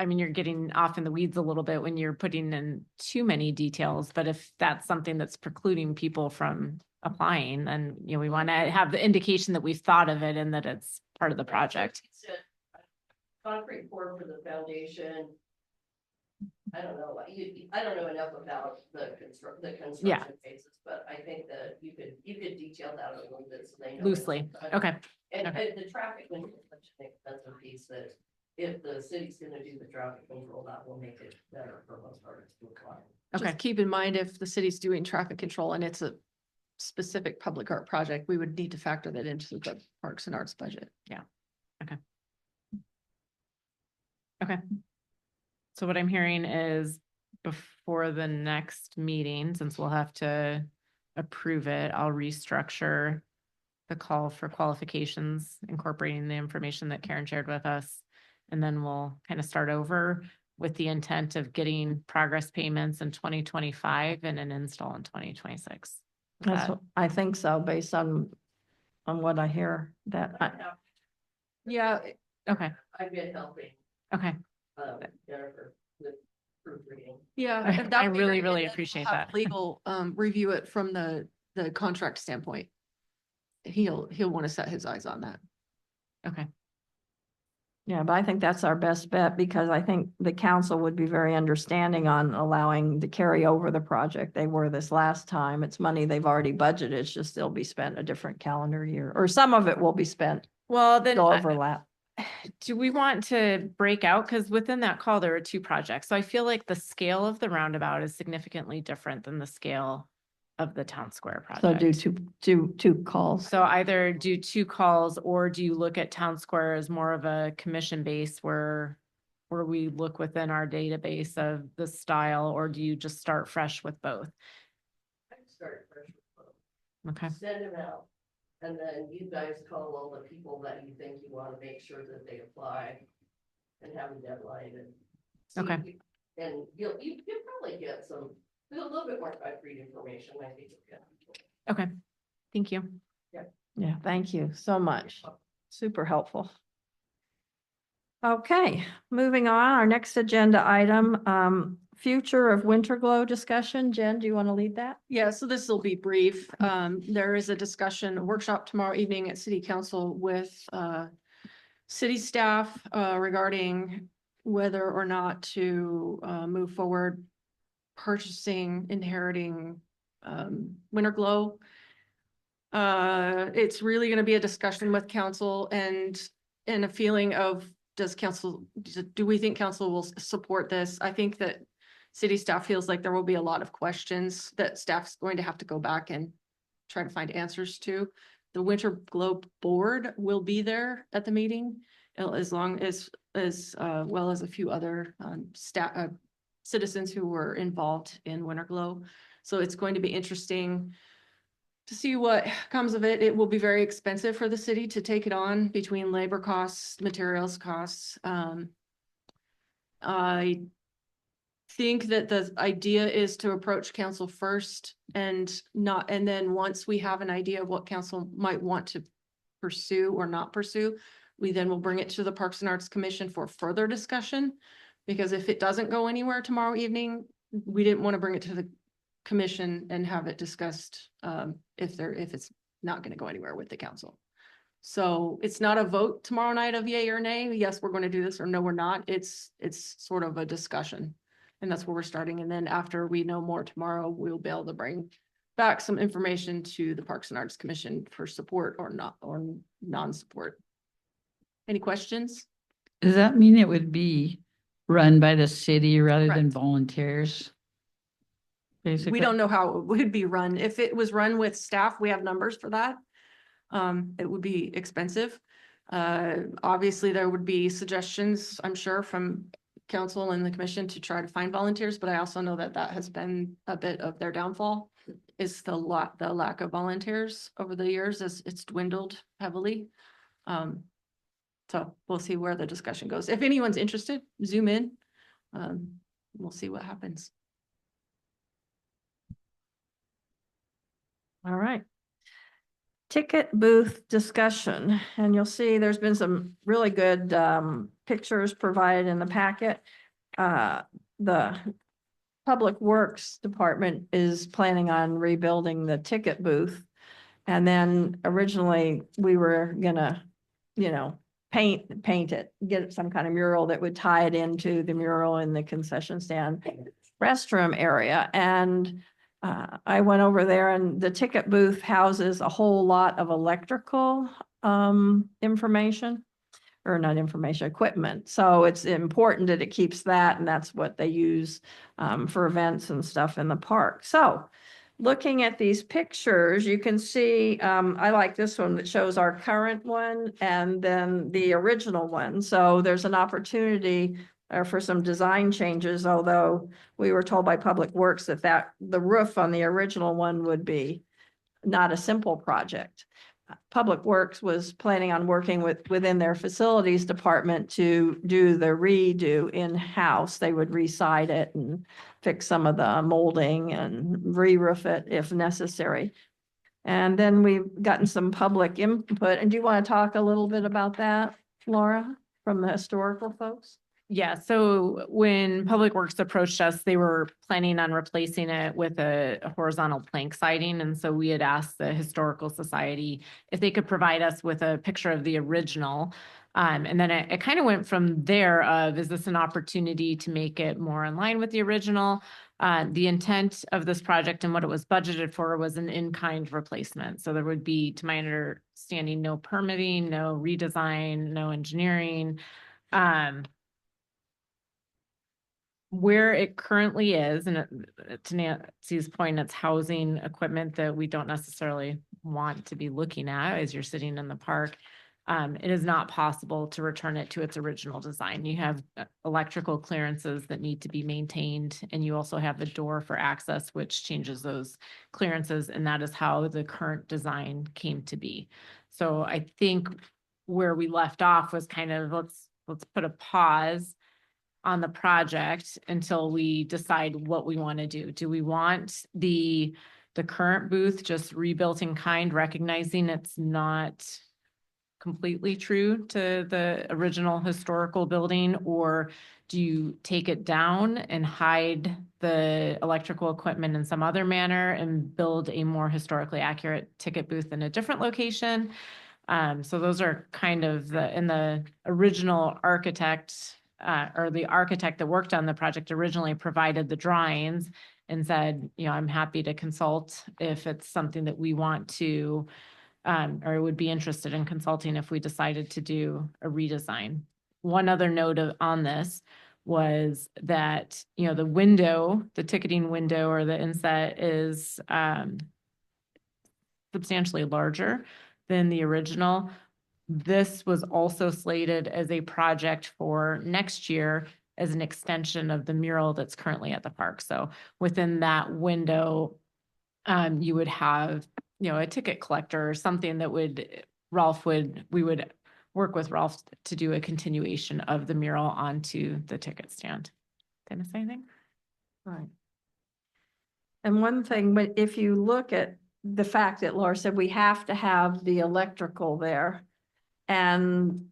you're getting off in the weeds a little bit when you're putting in too many details. But if that's something that's precluding people from applying, then, we want to have the indication that we've thought of it and that it's part of the project. concrete pour for the foundation. I don't know, I don't know enough about the construction phases, but I think that you could detail that a little bit so they know. Loosely, okay. And the traffic control is such an expensive piece that if the city's gonna do the traffic control, that will make it better for most artists to apply. Okay. Just keep in mind, if the city's doing traffic control and it's a specific public art project, we would need to factor that into the Parks and Arts budget. Okay. So what I'm hearing is before the next meeting, since we'll have to approve it, I'll restructure the call for qualifications, incorporating the information that Karen shared with us. And then we'll kind of start over with the intent of getting progress payments in 2025 and an install in 2026. I think so, based on what I hear Yeah, Okay, I've been helping okay. Jennifer with proofreading. yeah. I if that would be really, great. really And then appreciate we'll have that. Legal review it from the contract standpoint. He'll want to set his eyes on that. Okay, Yeah, but I think that's our best bet because I think the council would be very understanding on allowing to carry over the project. They were this last time. It's money they've already budgeted. It's just they'll be spent a different calendar year, or some of it will be spent. well, then They'll overlap. do we want to break out? Because within that call, there were 2 projects. So I feel like the scale of the roundabout is significantly different than the scale of the town square So project. do two calls. So either do 2 calls, or do you look at town square as more of a commission base where we look within our database of the style, or do you just start fresh with both? I start fresh with both. Okay, Send them out. And then you guys call all the people that you think you want to make sure that they apply and have a deadline and. see Okay. if you- And you'll probably get some, a little bit more concrete information, I think. Okay, thank you. Yeah, thank you so much. Super helpful. Okay, moving on, our next agenda item, future of Winter Glow discussion. Jen, do you want to lead that? Yeah, so this will be brief. There is a discussion, a workshop tomorrow evening at City Council with city staff regarding whether or not to move forward purchasing, inheriting Winter Glow. It's really going to be a discussion with council and a feeling of, do we think council will support this? I think that city staff feels like there will be a lot of questions that staff's going to have to go back and try to find answers to. The Winter Glow Board will be there at the meeting, as long as well as a few other staff, citizens who were involved in Winter Glow. So it's going to be interesting to see what comes of it. It will be very expensive for the city to take it on between labor costs, materials costs. I think that the idea is to approach council first and then once we have an idea of what council might want to pursue or not pursue, we then will bring it to the Parks and Arts Commission for further discussion. Because if it doesn't go anywhere tomorrow evening, we didn't want to bring it to the commission and have it discussed if it's not going to go anywhere with the council. So it's not a vote tomorrow night of yay or nay. Yes, we're going to do this, or no, we're not. It's sort of a discussion. And that's where we're starting. And then after we know more tomorrow, we'll be able to bring back some information to the Parks and Arts Commission for support or not, or non-support. Any questions? Does that mean it would be run by the city rather than Correct. volunteers? Basically. We don't know how it would be run. If it was run with staff, we have numbers for that. It would be expensive. Obviously, there would be suggestions, I'm sure, from council and the commission to try to find volunteers, but I also know that that has been a bit of their downfall, is the lack of volunteers over the years as it's dwindled heavily. So we'll see where the discussion goes. If anyone's interested, zoom in. We'll see what happens. All right. Ticket booth discussion, and you'll see there's been some really good pictures provided in the packet. The Public Works Department is planning on rebuilding the ticket booth. And then originally we were gonna, paint it, get some kind of mural that would tie it into the mural in the concession stand restroom area. And I went over there, and the ticket booth houses a whole lot of electrical information, or not information, equipment. So it's important that it keeps that, and that's what they use for events and stuff in the park. So looking at these pictures, you can see, I like this one that shows our current one and then the original one. So there's an opportunity for some design changes, although we were told by Public Works that the roof on the original one would be not a simple project. Public Works was planning on working within their facilities department to do the redo in-house. They would re-side it and fix some of the molding and re-roof it if necessary. And then we've gotten some public input. And do you want to talk a little bit about that, Laura, from the historical folks? Yeah, so when Public Works approached us, they were planning on replacing it with a horizontal plank siding. And so we had asked the Historical Society if they could provide us with a picture of the original. And then it kind of went from there of, is this an opportunity to make it more in line with the original? The intent of this project and what it was budgeted for was an in-kind replacement. So there would be, to my understanding, no permitting, no redesign, no engineering. Where it currently is, and to Nancy's point, it's housing equipment that we don't necessarily want to be looking at as you're sitting in the park. it is not possible to return it to its original design. You have electrical clearances that need to be maintained, and you also have a door for access, which changes those clearances, and that is how the current design came to be. So I think where we left off was kind of, let's put a pause on the project until we decide what we want to do. Do we want the current booth just rebuilt in kind, recognizing it's not completely true to the original historical building? Or do you take it down and hide the electrical equipment in some other manner and build a more historically accurate ticket booth in a different location? So those are kind of the original architect, or the architect that worked on the project originally provided the drawings and said, I'm happy to consult if it's something that we want to, or would be interested in consulting if we decided to do a redesign. One other note on this was that, the window, the ticketing window or the inset is substantially larger than the original. This was also slated as a project for next year as an extension of the mural that's currently at the park. So within that window, you would have, a ticket collector or something that we would work with Ralph to do a continuation of the mural onto the ticket stand. Did I miss anything? Right. And one thing, but if you look at the fact that Laura said we have to have the electrical there, and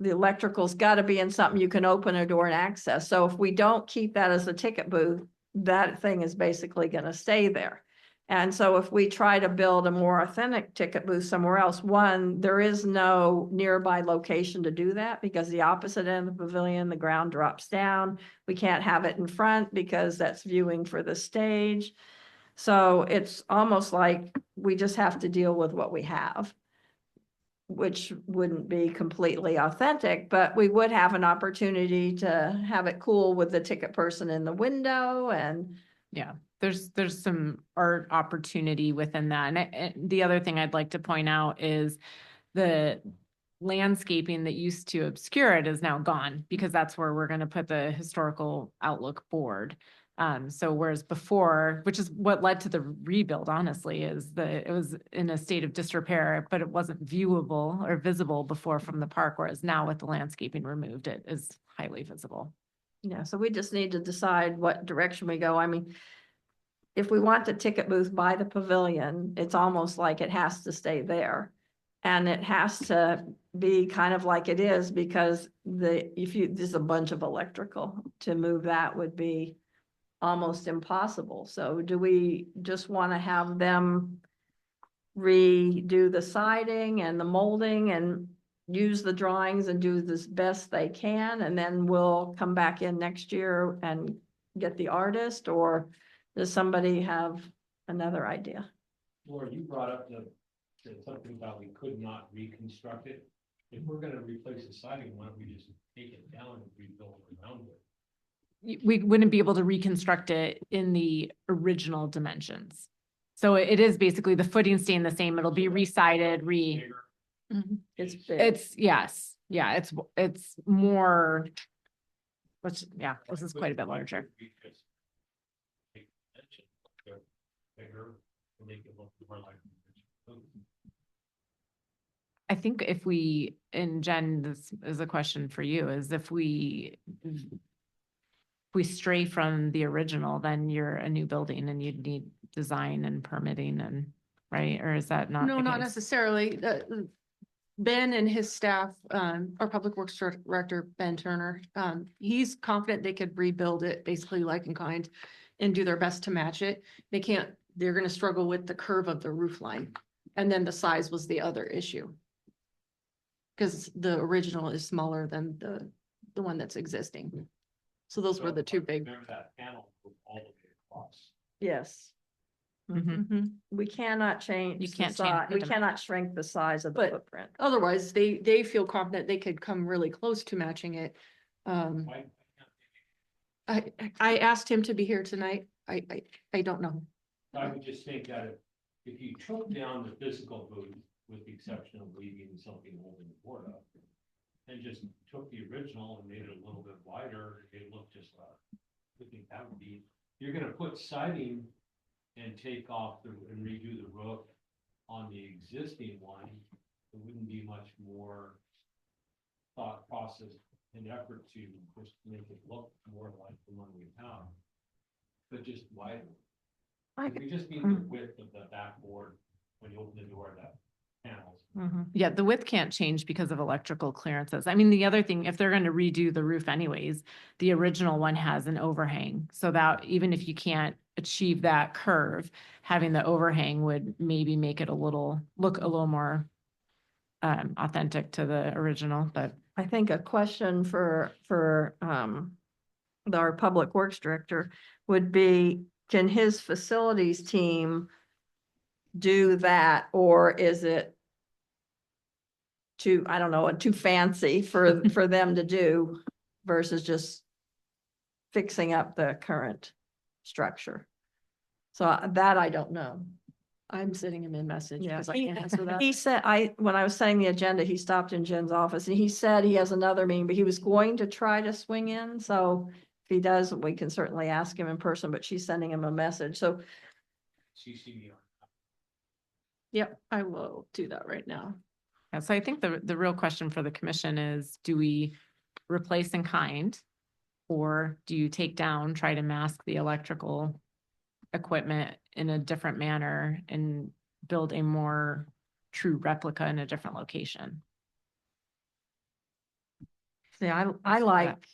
the electrical's got to be in something you can open a door and access. So if we don't keep that as a ticket booth, that thing is basically going to stay there. And so if we try to build a more authentic ticket booth somewhere else, one, there is no nearby location to do that because the opposite end of the pavilion, the ground drops down. We can't have it in front because that's viewing for the stage. So it's almost like we just have to deal with what we have, which wouldn't be completely authentic, but we would have an opportunity to have it cool with the ticket person in the window. And Yeah, there's some art opportunity within that. And the other thing I'd like to point out is the landscaping that used to obscure it is now gone because that's where we're going to put the historical outlook board. So whereas before, which is what led to the rebuild, honestly, is that it was in a state of disrepair, but it wasn't viewable or visible before from the park, whereas now with the landscaping removed, it is highly visible. yeah, so we just need to decide what direction we go. I mean, if we want the ticket booth by the pavilion, it's almost like it has to stay there. And it has to be kind of like it is because there's a bunch of electrical, to move that would be almost impossible. So do we just want to have them redo the siding and the molding and use the drawings and do this best they can, and then we'll come back in next year and get the artist? Or does somebody have another idea? Laura, you brought up something about we could not reconstruct it. If we're gonna replace the siding, why don't we just take it down and rebuild around it? We wouldn't be able to reconstruct it in the original dimensions. So it is basically the footing staying the same. It'll be re-sided, Bigger. It's big. yes, yeah, it's more, this is quite a bit larger. We just take the dimension, they're bigger, and make it look more like. I think if we, and Jen, this is a question for you, is if we stray from the original, then you're a new building and you'd need design and permitting and, right? Or is that not? No, the not case? necessarily. Ben and his staff, our Public Works Director, Ben Turner, he's confident they could rebuild it basically like in kind and do their best to match it. They're gonna struggle with the curve of the roof line. And then the size was the other issue. Because the original is smaller than the one that's existing. So those were the two big. Remember that panel all the way across. Yes. Mhm. We cannot change. You the can't si- change the We cannot shrink the size of the But- footprint. Otherwise, they feel confident they could come really close to matching it. Why I asked him to be here tonight. I don't know. I would just think that if you took down the physical booth with the exception of leaving something holding the board up. And just took the original and made it a little bit wider, it looked just I think that would be, you're gonna put siding and take off and redo the roof on the existing one, it wouldn't be much more thought process and effort to just make it look more like the one we have, but just wider. I- We just need the width of the backboard when you open the door of that panels. Yeah, the width can't change because of electrical clearances. I mean, the other thing, if they're going to redo the roof anyways, the original one has an overhang. So that even if you can't achieve that curve, having the overhang would maybe make it look a little more authentic to the original, but I think a question for our Public Works Director would be, can his facilities team do that, or is it too, I don't know, too fancy for them to do versus just fixing up the current structure? So that I don't know. I'm sending him a message Yeah, because I can't answer that. He said, when I was saying the agenda, he stopped in Jen's office and he said he has another meeting, but he was going to try to swing in. So if he does, we can certainly ask him in person, but she's sending him a message. So, CC me on. Yep, I will do that right now. yeah, so I think the real question for the commission is, do we replace in kind? Or do you take down, try to mask the electrical equipment in a different manner and build a more true replica in a different location? see, I like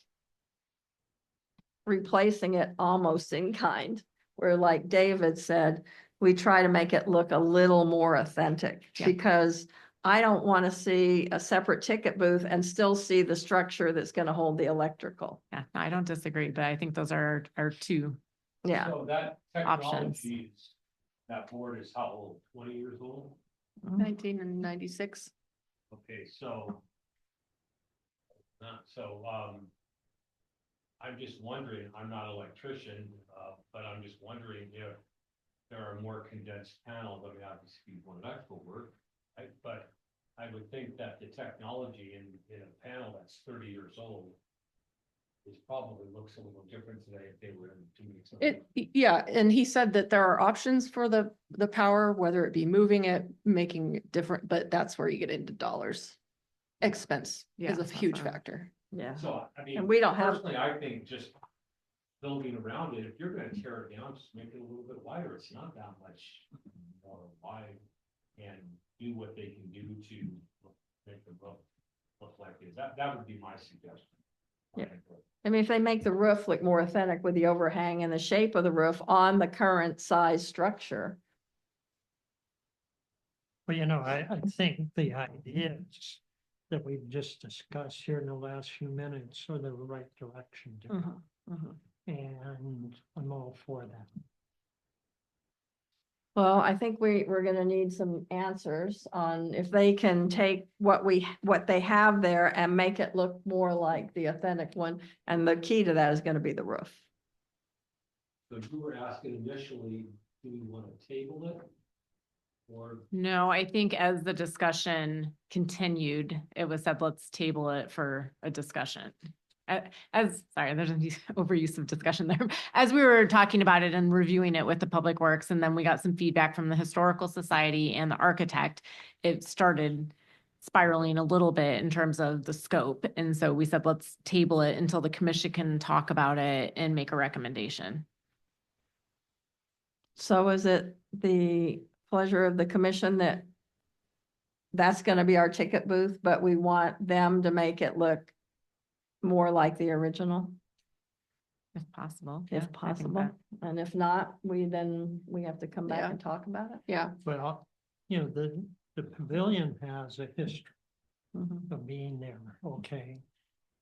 replacing it almost in kind, where like David said, we try to make it look a little more authentic, Yeah. because I don't want to see a separate ticket booth and still see the structure that's going to hold the electrical. Yeah, I don't disagree, but I think those are our two. Yeah. So that Options. technology, that board is how old, 20 years old? 1996. Okay, so. I'm just wondering, I'm not an electrician, but I'm just wondering if there are more condensed panels. I mean, obviously one electrical work. But I would think that the technology in a panel that's 30 years old is probably looks a little different today if they were doing something. Yeah, and he said that there are options for the power, whether it be moving it, making it different, but that's where you get into dollars. Expense Yeah, is a that's huge right. factor. Yeah. So, I mean. And we don't have- Personally, I think just building around it, if you're gonna tear it down, just make it a little bit wider. It's not that much more wide. And do what they can do to make the roof look like it. That would be my suggestion. Yeah. I mean, if they make the roof look more authentic with the overhang and the shape of the roof on the current size structure. Well, I think the ideas that we've just discussed here in the last few minutes are the right direction to go. And I'm all for that. Well, I think we're gonna need some answers on if they can take what they have there and make it look more like the authentic one. And the key to that is gonna be the roof. So you were asking initially, do we want to table it? Or, No, I think as the discussion continued, it was said, let's table it for a discussion. Sorry, there's an overuse of discussion there. As we were talking about it and reviewing it with the Public Works, and then we got some feedback from the Historical Society and the architect, it started spiraling a little bit in terms of the scope. And so we said, let's table it until the commission can talk about it and make a recommendation. So is it the pleasure of the commission that that's gonna be our ticket booth, but we want them to make it look more like the original, If possible. yeah, I if think possible? that- And if not, we have to come back Yeah. and talk about it. Yeah, Well, the pavilion has a history Mhm. of being there, okay?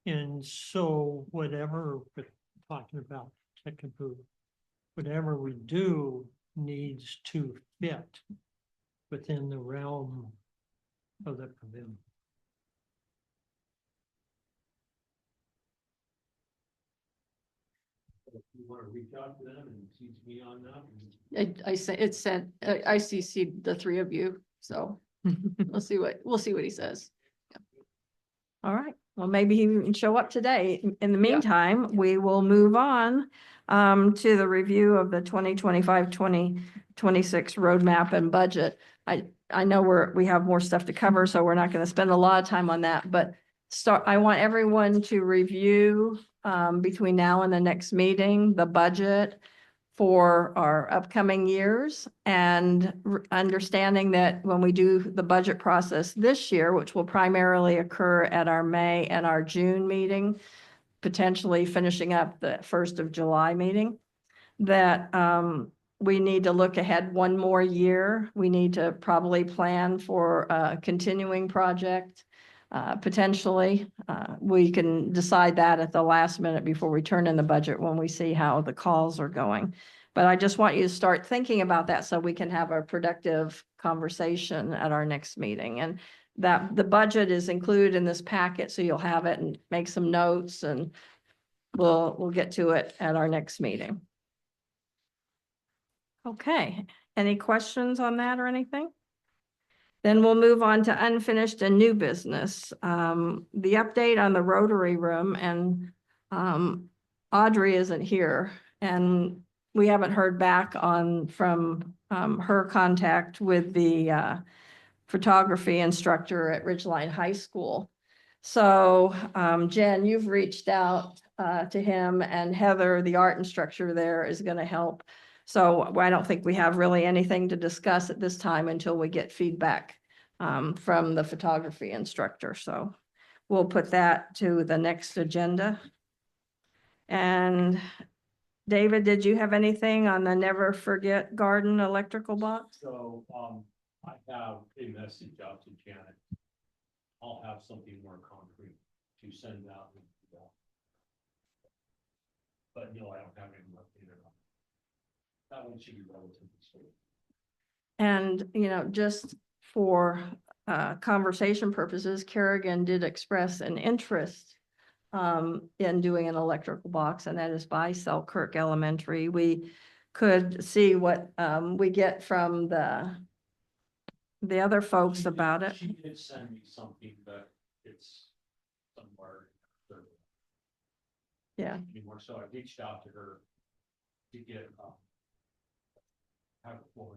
And so whatever we're talking about, ticket booth, whatever we do needs to fit within the realm of the pavilion. if you want to reach out to them and teach me on that. I CC'd the three of you, so We'll see what he says. All right, well, maybe he can show up today. In the meantime, we will move on to the review of the 2025-2026 roadmap and budget. I know we have more stuff to cover, so we're not going to spend a lot of time on that, but I want everyone to review between now and the next meeting, the budget for our upcoming years, and understanding that when we do the budget process this year, which will primarily occur at our May and our June meeting, potentially finishing up the 1st of July meeting, that we need to look ahead one more year. We need to probably plan for a continuing project. Potentially, we can decide that at the last minute before we turn in the budget when we see how the calls are going. But I just want you to start thinking about that so we can have a productive conversation at our next meeting. And that the budget is included in this packet, so you'll have it and make some notes, and we'll get to it at our next meeting. Okay, any questions on that or anything? Then we'll move on to unfinished and new business. The update on the Rotary Room, and Audrey isn't here, and we haven't heard back from her contact with the photography instructor at Ridgeline High School. So Jen, you've reached out to him, and Heather, the art instructor there, is going to help. So I don't think we have really anything to discuss at this time until we get feedback from the photography instructor. So we'll put that to the next agenda. And David, did you have anything on the Never Forget Garden electrical box? So, I have a message out to Janet. I'll have something more concrete to send out. But no, I don't have any update on it. That one should be relatively straight. And, just for conversation purposes, Kerrigan did express an interest in doing an electrical box, and that is by Selkirk Elementary. We could see what we get from the other folks about it. She did send me something, but it's somewhere. Yeah. Anymore, so I reached out to her to get have a full.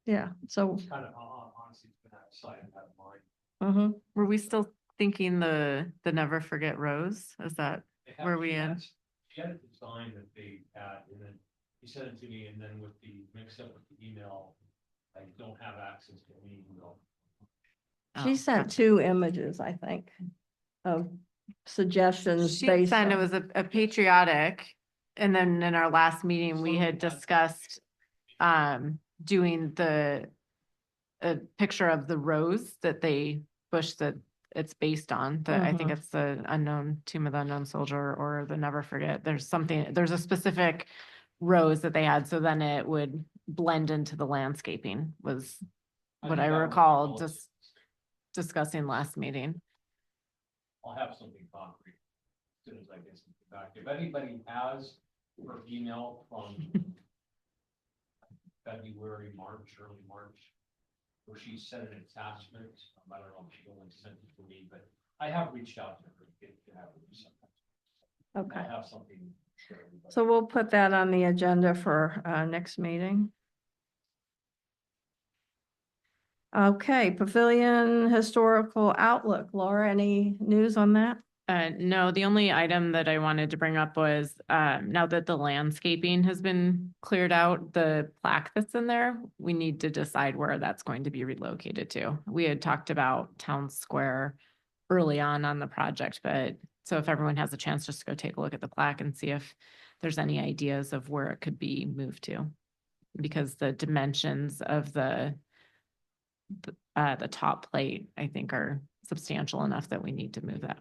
Yeah, so. Kind of honestly, it's been outside of mind. Were we still thinking the Never Forget Rose? Is that where we in? She had a design that they had, and then he sent it to me, and then with the mix up with the email, I don't have access to any email. She sent 2 images, I think, of suggestions She based said on. it was a patriotic, and then in our last meeting, we had discussed doing a picture of the rose that they bush that it's based on. I think it's the Tomb of the Unknown Soldier or the Never Forget. There's a specific rose that they had, so then it would blend into the landscaping was what I recall just discussing last meeting. I'll have something concrete as soon as I get something back. If anybody has her email from February, March, early March, where she sent an attachment, I don't know if she only sent it to me, but I have reached out to her to have her do something. Okay. I'll have something. for everybody. So we'll put that on the agenda for next meeting. Okay, Pavilion Historical Outlook. Laura, any news on that? No, the only item that I wanted to bring up was, now that the landscaping has been cleared out, the plaque that's in there, we need to decide where that's going to be relocated to. We had talked about Town Square early on the project, but so if everyone has a chance, just to go take a look at the plaque and see if there's any ideas of where it could be moved to. Because the dimensions of the top plate, I think, are substantial enough that we need to move that.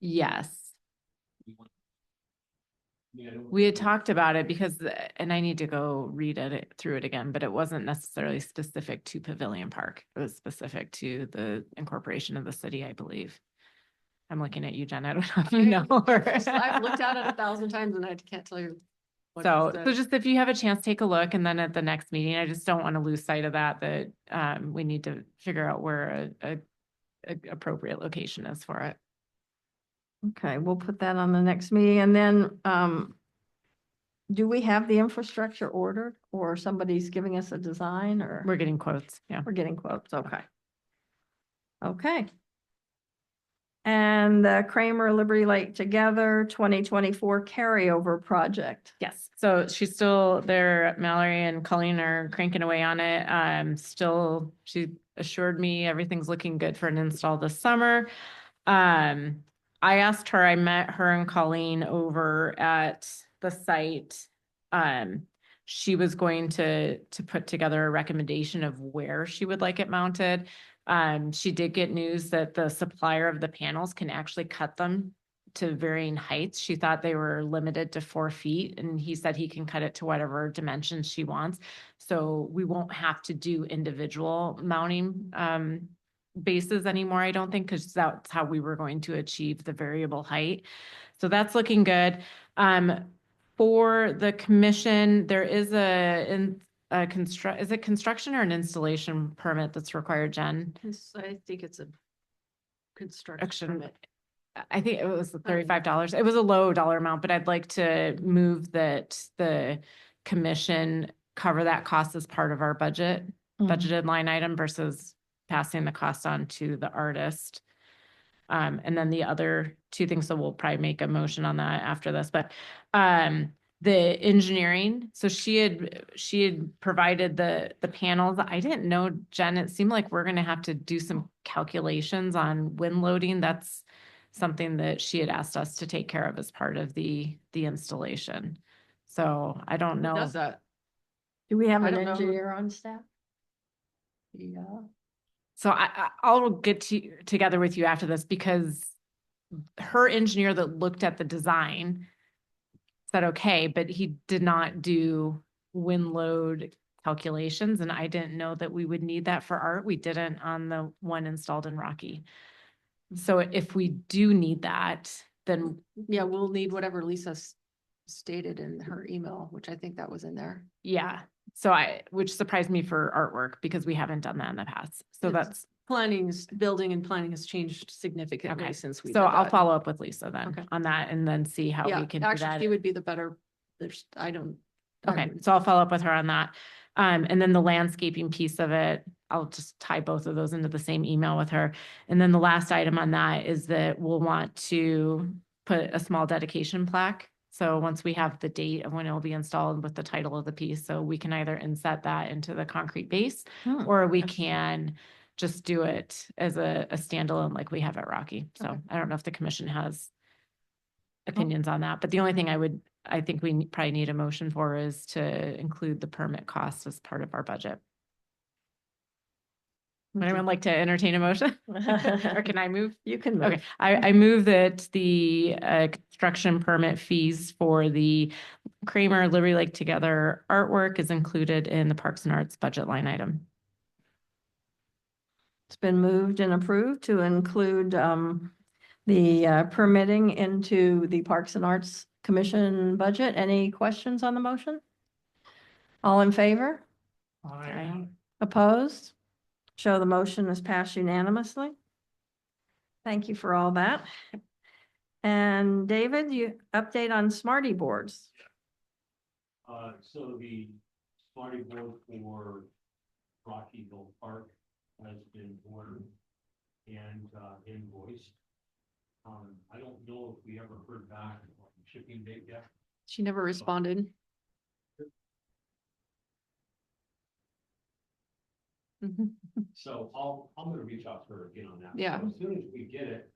Yes. We had talked about it because, and I need to go read through it again, but it wasn't necessarily specific to Pavilion Park. It was specific to the incorporation of the city, I believe. I'm looking at you, Jen. I don't know if you know. I've looked at it 1,000 times and I can't tell you. Like So, you so said. just if you have a chance, take a look, and then at the next meeting, I just don't want to lose sight of that, we need to figure out where a appropriate location is for it. Okay, we'll put that on the next meeting. And then, do we have the infrastructure ordered or somebody's giving us a design or? We're getting quotes, yeah. We're getting quotes, okay. Okay. And the Kramer Liberty Lake Together 2024 carryover project. Yes, so she's still there. Mallory and Colleen are cranking away on it. Still, she assured me everything's looking good for an install this summer. I asked her, I met her and Colleen over at the site. She was going to put together a recommendation of where she would like it mounted. She did get news that the supplier of the panels can actually cut them to varying heights. She thought they were limited to 4 feet, and he said he can cut it to whatever dimensions she wants. So we won't have to do individual mounting bases anymore, I don't think, because that's how we were going to achieve the variable height. So that's looking good. For the commission, there is is it construction or an installation permit that's required, Jen? I think it's a construction Action. permit. I think it was the $35. It was a low dollar amount, but I'd like to move that the commission cover that cost as part of our budgeted line item versus passing the cost on to the artist. And then the other 2 things, so we'll probably make a motion on that after this, but the engineering, so she had provided the panels. I didn't know, Jen, it seemed like we're gonna have to do some calculations on wind loading. That's something that she had asked us to take care of as part of the installation. So I don't Who know. does that? Do we have I an don't know who- engineer on staff? Yeah. So I'll get together with you after this, because her engineer that looked at the design said, okay, but he did not do wind load calculations. And I didn't know that we would need that for art. We didn't on the one installed in Rocky. So if we do need that, then Yeah, we'll need whatever Lisa stated in her email, which I think that was in there. yeah. So which surprised me for artwork, because we haven't done that in the past. So It's- that's, Building and planning has changed significantly Okay. since we. so did I'll that. follow up with Lisa then Okay. on that, and then see how Yeah, we can do actually, that. she would be the better, I don't. Okay, so I'll follow up with her on that. And then the landscaping piece of it, I'll just tie both of those into the same email with her. And then the last item on that is that we'll want to put a small dedication plaque. So once we have the date of when it will be installed with the title of the piece, so we can either inset that into the concrete base, Hmm. or we can just do it as a standalone like we have at Rocky. So Okay. I don't know if the commission has opinions on that, but the only thing I think we probably need a motion for is to include the permit costs as part of our budget. Would anyone like to entertain a motion? Or can I move? You can move. Okay, I move that the construction permit fees for the Kramer Liberty Lake Together artwork is included in the Parks and Arts budget line item. It's been moved and approved to include the permitting into the Parks and Arts Commission budget. Any questions on the motion? All in favor? I, Opposed? Show the motion is passed unanimously. Thank you for all that. And David, you update on Smarty boards. So the Smarty board for Rockyville Park has been ordered and invoiced. I don't know if we ever heard back on the shipping date yet. She never responded. Mhm. So I'm gonna reach out to her again on that. Yeah. So as soon as we get it,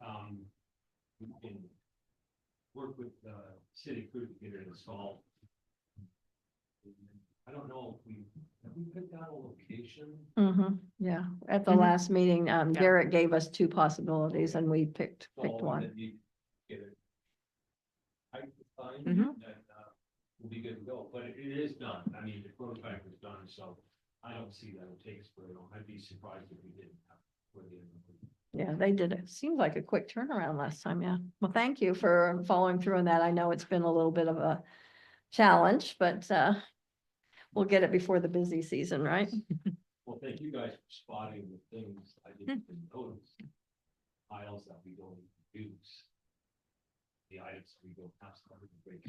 we can work with the city crew to get it installed. I don't know if have we picked out a location? Yeah, at the Mhm. last meeting, Garrett gave us 2 possibilities and we picked So one. that you get it. I find Mhm. that, we'll be good to go, but it is done. I mean, the prototype is done, so I don't see that it takes very long. I'd be surprised if we didn't have. For the end of the Yeah, they did it. Seems like a quick turnaround last time, yeah. Well, thank you for following through on that. I know it's been a little bit of challenge, but we'll get it before the busy season, right? Well, thank you guys for spotting the things I didn't even notice. Tiles that we don't use. The items we don't have. Great.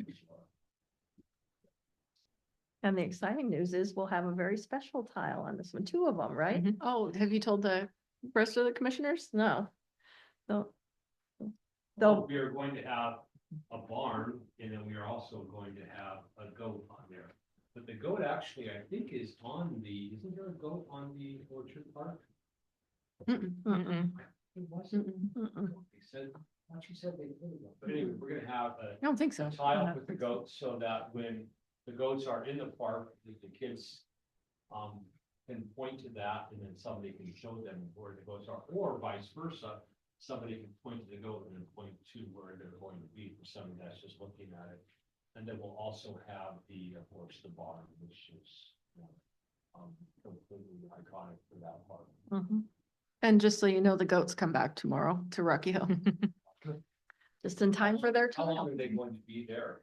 And the exciting news is we'll have a very special tile on this one, 2 of them, right? Mhm. Oh, have you told the rest of the commissioners? No. So So we are going to have a barn, and then we are also going to have a goat on there. But the goat actually, I think, is on isn't there a goat on the Orchard Park? Mm-mm. It wasn't. mm-mm. They said, I thought you said they put it on. But anyway, we're gonna have I don't think so. a tile with the goats so that when the goats are in the park, the kids can point to that and then somebody can show them where the goats are, or vice versa. Somebody can point to the goat and then point to where they're going to be for somebody that's just looking at it. And then we'll also have of course, the barn, which is completely iconic for that park. Mhm. And just so you know, the goats come back tomorrow to Rocky Hill. Just in time for their How long tile. are they going to be there?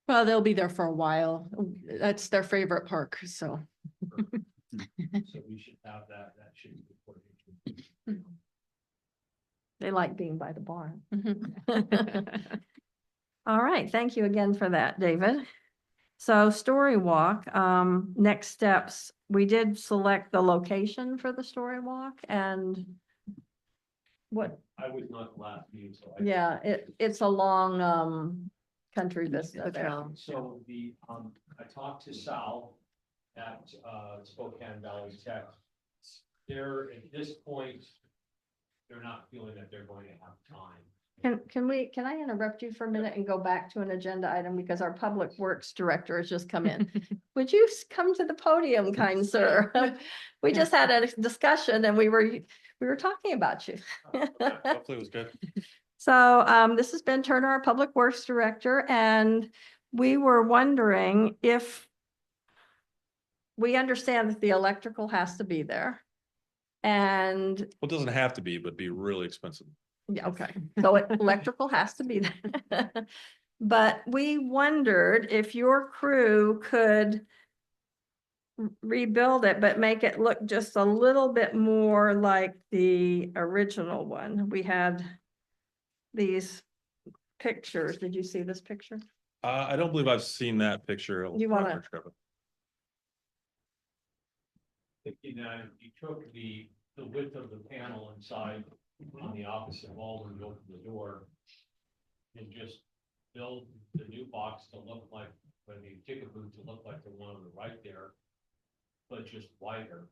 Well, they'll be there for a while. That's their favorite park, so. So we should have that should be recorded. They like being by the barn. Mhm. All right, thank you again for that, David. So Story Walk, next steps, we did select the location for the Story Walk and what, I was not the last meeting, so. yeah, it's a long, country vista there. So I talked to Sal at, Spokane Valley Tech. They're, at this point, they're not feeling that they're going to have time. Can I interrupt you for a minute and go back to an agenda item because our Public Works Director has just come in? Would you come to the podium, kind sir? We just had a discussion and we were talking about you. Hopefully it was good. So this has been Turner, our Public Works Director, and we were wondering if we understand that the electrical has to be there. And Well, it doesn't have to be, but be really expensive. yeah, okay, so electrical has to be there. But we wondered if your crew could rebuild it, but make it look just a little bit more like the original one. We had these pictures. Did you see this picture? I don't believe I've seen that picture. You wanna- You know, you took the width of the panel inside on the opposite wall when you open the door. And just build the new box to look like, when the ticket booth to look like the one on the right there. But just wider,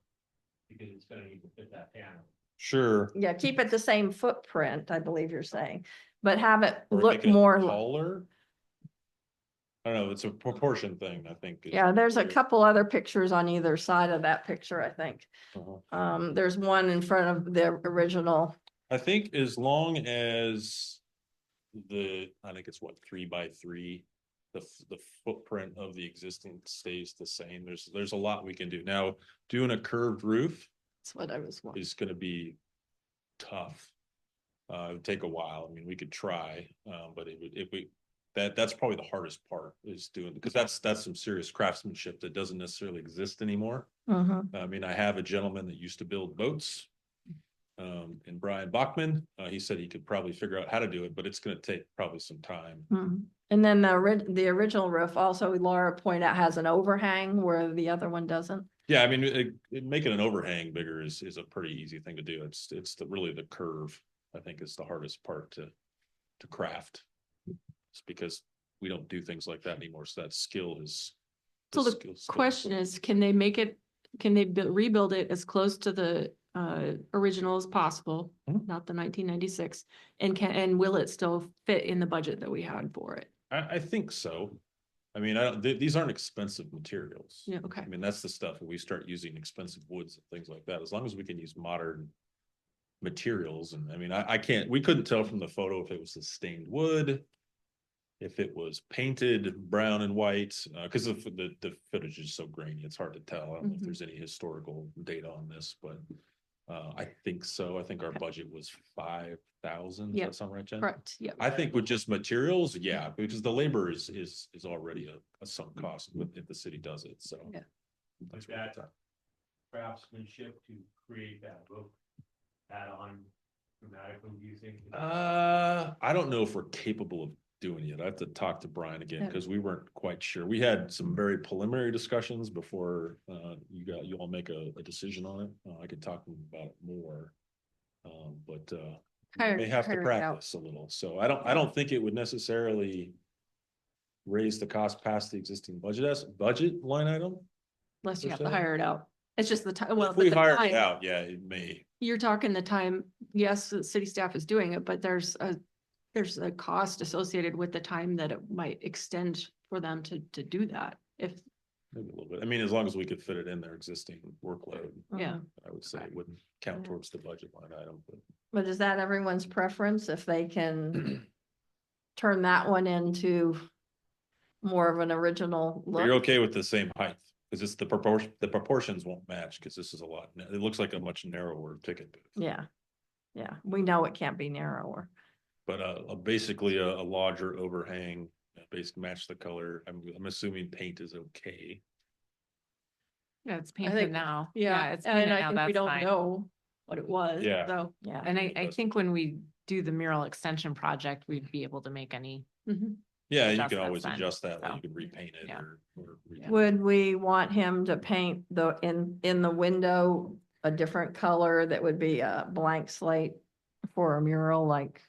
because it's gonna need to fit that panel. Sure. Yeah, keep it the same footprint, I believe you're saying, but have it Or look make it more. taller. I don't know, it's a proportion thing, I think. Yeah, there's a couple other pictures on either side of that picture, I think. Uh-huh. There's one in front of the original. I think as long as I think it's what, 3x3, the footprint of the existing stays the same. There's a lot we can do. Now, doing a curved roof That's what I was wondering. is gonna be tough. It would take a while. I mean, we could try, but that's probably the hardest part is doing, because that's some serious craftsmanship that doesn't necessarily exist anymore. I mean, I have a gentleman that used to build boats. And Brian Bachman, he said he could probably figure out how to do it, but it's gonna take probably some time. And then the original roof also, Laura pointed out, has an overhang where the other one doesn't. Yeah, I mean, making an overhang bigger is a pretty easy thing to do. It's really the curve, I think, is the hardest part to craft. It's because we don't do things like that anymore, so that skill is. So the question is, can they rebuild it as close to the original as possible, Mhm. not the 1996, and will it still fit in the budget that we had for it? I think so. I mean, these aren't expensive materials. Yeah, okay. I mean, that's the stuff when we start using expensive woods and things like that, as long as we can use modern materials. And I mean, we couldn't tell from the photo if it was a stained wood, if it was painted brown and white, because the footage is so grainy, it's hard to tell. I don't know if there's any historical data on this, but I think so. I think our Okay. budget was 5,000. Does Yeah, that sound right, Jen? Correct, yeah. I think with just materials, yeah, because the labor is already a sunk cost if the city does it, so. Yeah. That's With what that craftsmanship to create that book, add on dramatically, do you think? I don't know if we're capable of doing it. I have to talk to Brian again, Yeah. because we weren't quite sure. We had some very preliminary discussions before, you all make a decision on it. I could talk to him about it more. But, may have to Hire it out. practice a little, so I don't think it would necessarily raise the cost past the existing budget line item. Unless you have to percent. hire it out. It's just the time, well, If but we the hire it time, out, yeah, it may. you're talking the time, yes, the city staff is doing it, but there's a cost associated with the time that it might extend for them to do that. If, Maybe a little bit. I mean, as long as we could fit it in their existing workload, yeah, I would say it wouldn't count towards the budget line item, but. But is that everyone's preference if they can turn that one into more of an original But you're look? okay with the same height, because it's the proportions won't match, because this is a lot, it looks like a much narrower ticket booth. Yeah. Yeah, we know it can't be narrower. But basically a larger overhang, basically match the color. I'm assuming paint is okay. Yeah, it's think- painted now. yeah, It's and painted I now, think we that's don't fine. know what it was, Yeah. so. Yeah. And it I does. think when we do the mural extension project, we'd be able to make any, Mhm. Yeah, you Adjust can that always then, adjust that, like so, you can repaint it yeah. or Would we want him to paint in the window a different color that would be a blank slate for a mural, like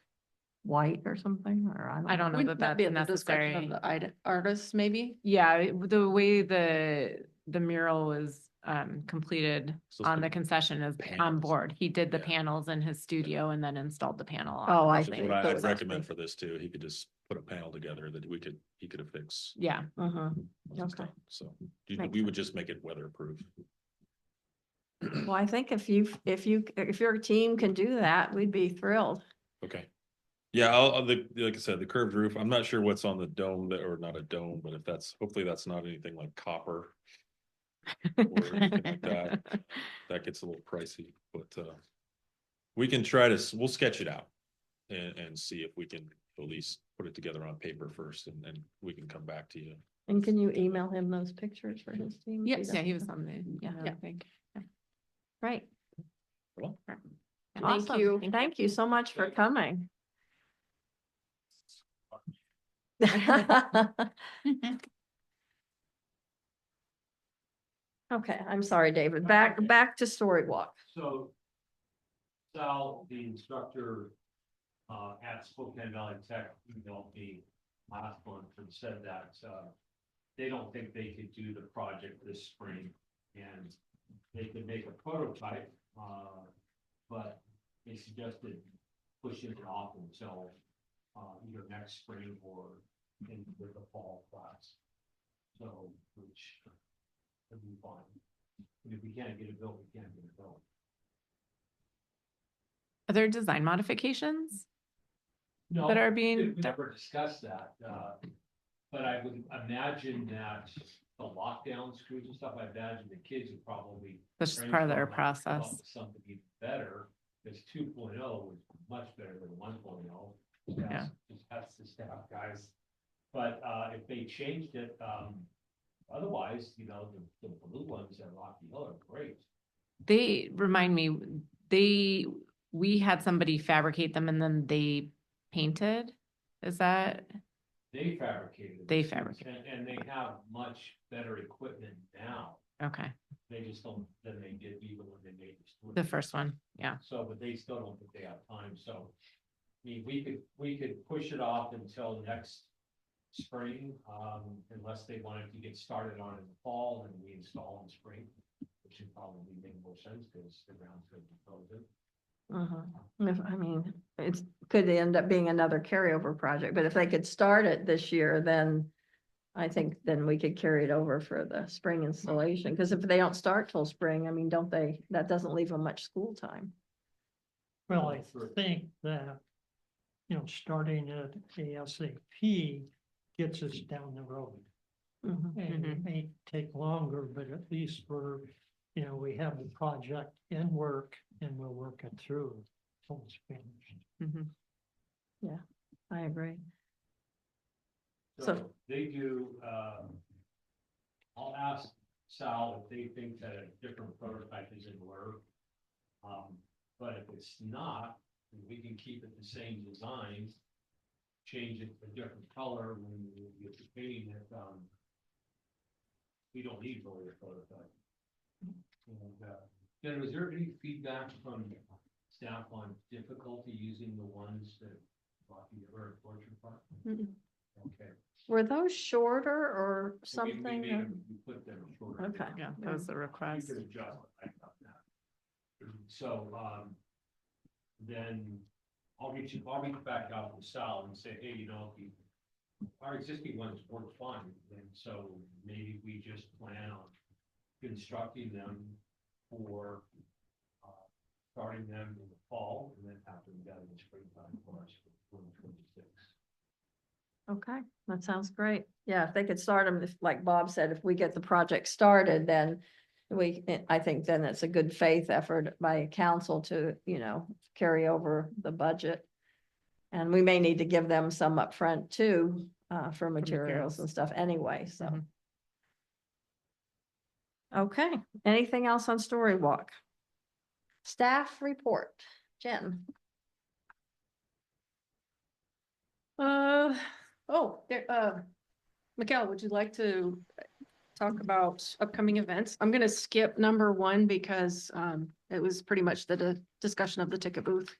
white or something, or I don't know Wouldn't that be that's at the discretion necessary. of the artist, maybe? Yeah, the way the mural was completed So it's on the like concession is on panels. board. He did the Yeah. panels in his studio and then installed the panel on. Oh, I Which is see. what So I'd it's recommend actually- for this too. He could just put a panel together that he could affix. Yeah, Mhm. once it's Okay. done. So Makes we would just make it weatherproof. Well, I think if your team can do that, we'd be thrilled. Okay. Yeah, like I said, the curved roof, I'm not sure what's on the dome or not a dome, but hopefully that's not anything like copper. Or anything like that. That gets a little pricey, but we can we'll sketch it out and see if we can at least put it together on paper first, and then we can come back to you. And can you email him those pictures for his team? yes, yeah, he was on the, yeah, Yeah. I think. Great. Well, Thank Awesome. you. Thank you so much for coming. Okay, I'm sorry, David. Back to Story Walk. So Sal, the instructor at Spokane Valley Tech, emailed me last month and said that they don't think they could do the project this spring, and they could make a prototype, but they suggested pushing it off until either next spring or into the fall class. So, which would be fine. And if we can't get it built, we can't get it built. Are there design modifications No, that are we being, never discussed that, but I would imagine that the lockdown screws and stuff, I imagine the kids would probably. that's just part of their brainstorm and come up process? with something even better, because 2.0 was much better than 1.0. Yeah. That's the staff guys, but if they changed it, otherwise, the blue ones at Rocky Hill are great. They remind me, we had somebody fabricate them and then they painted. Is that, They fabricated. They the suits, fabricated. And they have much better equipment now. okay, They just don't, than they did even when they made the first one, yeah. So, but they still don't think they have time, so. I mean, we could push it off until next spring, unless they wanted to get started on it in the fall and we install in spring. Which would probably make more sense because the ground's gonna be frozen. I mean, could end up being another carryover project, but if they could start it this year, then I think then we could carry it over for the spring installation, because if they don't start till spring, I mean, that doesn't leave them much school time. Well, I think that, starting at ASAP gets us down the road. Mhm. And it may take longer, but at least we have the project in work and we'll work it through till it's finished. Mhm. I agree. So they do, I'll ask Sal if they think that a different prototype is in order. But if it's not, then we can keep it the same design, change it to a different color when we get the painting it, we don't need really a prototype. And, Jen, was there any feedback from staff on difficulty using the ones that Rocky or Orchard Park? Mm-mm. Okay. Were those shorter or So we something? made them- we put them shorter. Okay. Yeah, that was the You request. could adjust it, I thought that. So, then I'll reach back out to Sal and say, hey, you know, our existing ones work fine, and so maybe we just plan on constructing them for, starting them in the fall and then have them done in the springtime for us for 2026. Okay, that sounds great. Yeah, if they could start them, if, like Bob said, if we get the project started, then I think then it's a good faith effort by council to, carry over the budget. And we may need to give them some upfront too, for materials and stuff anyway, so. Mhm. Okay, anything else on Story Walk? Staff report, Jen. Mikhail, would you like to talk about upcoming events? I'm gonna skip number 1 because it was pretty much the discussion of the ticket booth.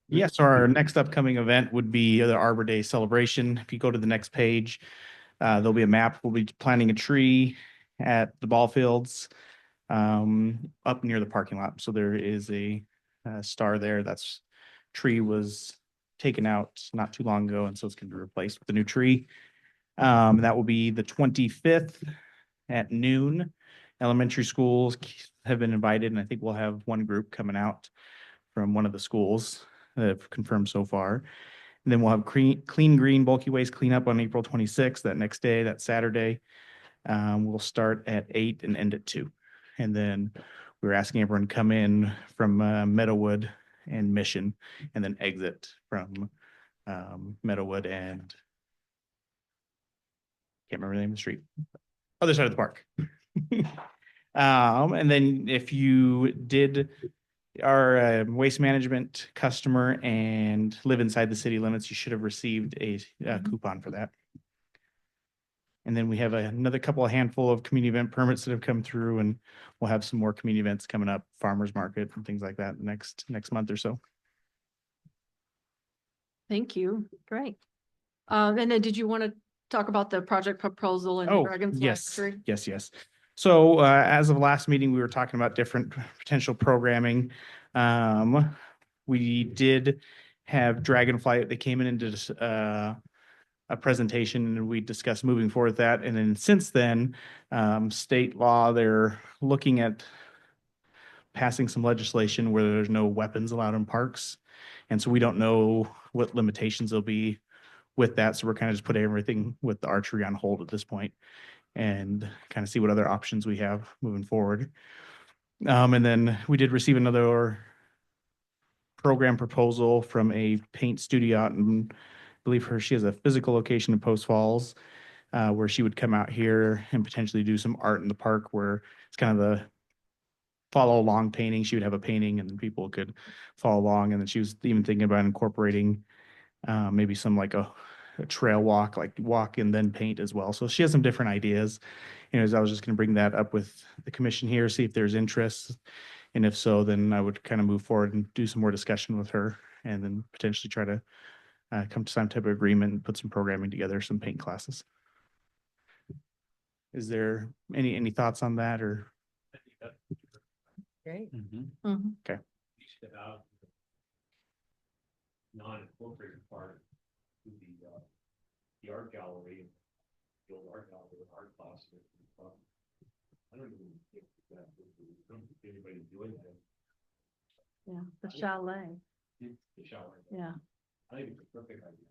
Yes, so our next upcoming event would be the Arbor Day celebration. If you go to the next page, there'll be a map. We'll be planting a tree at the ball fields up near the parking lot. So there is a star there. That's tree was taken out not too long ago, and so it's going to be replaced with a new tree. That will be the 25th at noon. Elementary schools have been invited, and I think we'll have one group coming out from one of the schools that have confirmed so far. And then we'll have clean green bulky waste cleanup on April 26th, that next day, that Saturday. We'll start at 8 and end at 2. And then we're asking everyone to come in from Meadowood and Mission, and then exit from Meadowood and can't remember the name of the street, other side of the park. And then if you did our waste management customer and live inside the city limits, you should have received a coupon for that. And then we have another handful of community event permits that have come through, and we'll have some more community events coming up, farmers market and things like that next month or so. Thank you. Great. And then did you want to talk about the project proposal and the Dragonfly Tree? Yes. So as of last meeting, we were talking about different potential programming. We did have Dragonfly. They came in and did a presentation, and we discussed moving forward with that. And then since then, state law, they're looking at passing some legislation where there's no weapons allowed in parks. And so we don't know what limitations there'll be with that. So we're kind of just putting everything with the archery on hold at this point and kind of see what other options we have moving forward. And then we did receive another program proposal from a paint studio out in, I believe she has a physical location in Post Falls, where she would come out here and potentially do some art in the park, where it's kind of the follow along painting. She would have a painting and then people could follow along. And then she was even thinking about incorporating maybe some like a trail walk, like walk and then paint as well. So she has some different ideas. I was just going to bring that up with the commission here, see if there's interest. And if so, then I would kind of move forward and do some more discussion with her, and then potentially try to come to some type of agreement and put some programming together, some paint classes. Is there any thoughts on that, or? Great. Okay. Non-incorporated part to the art gallery, the old art gallery, art class. I don't even think that anybody doing that. Yeah, the chalet. The shower. Yeah. I think it's a perfect idea.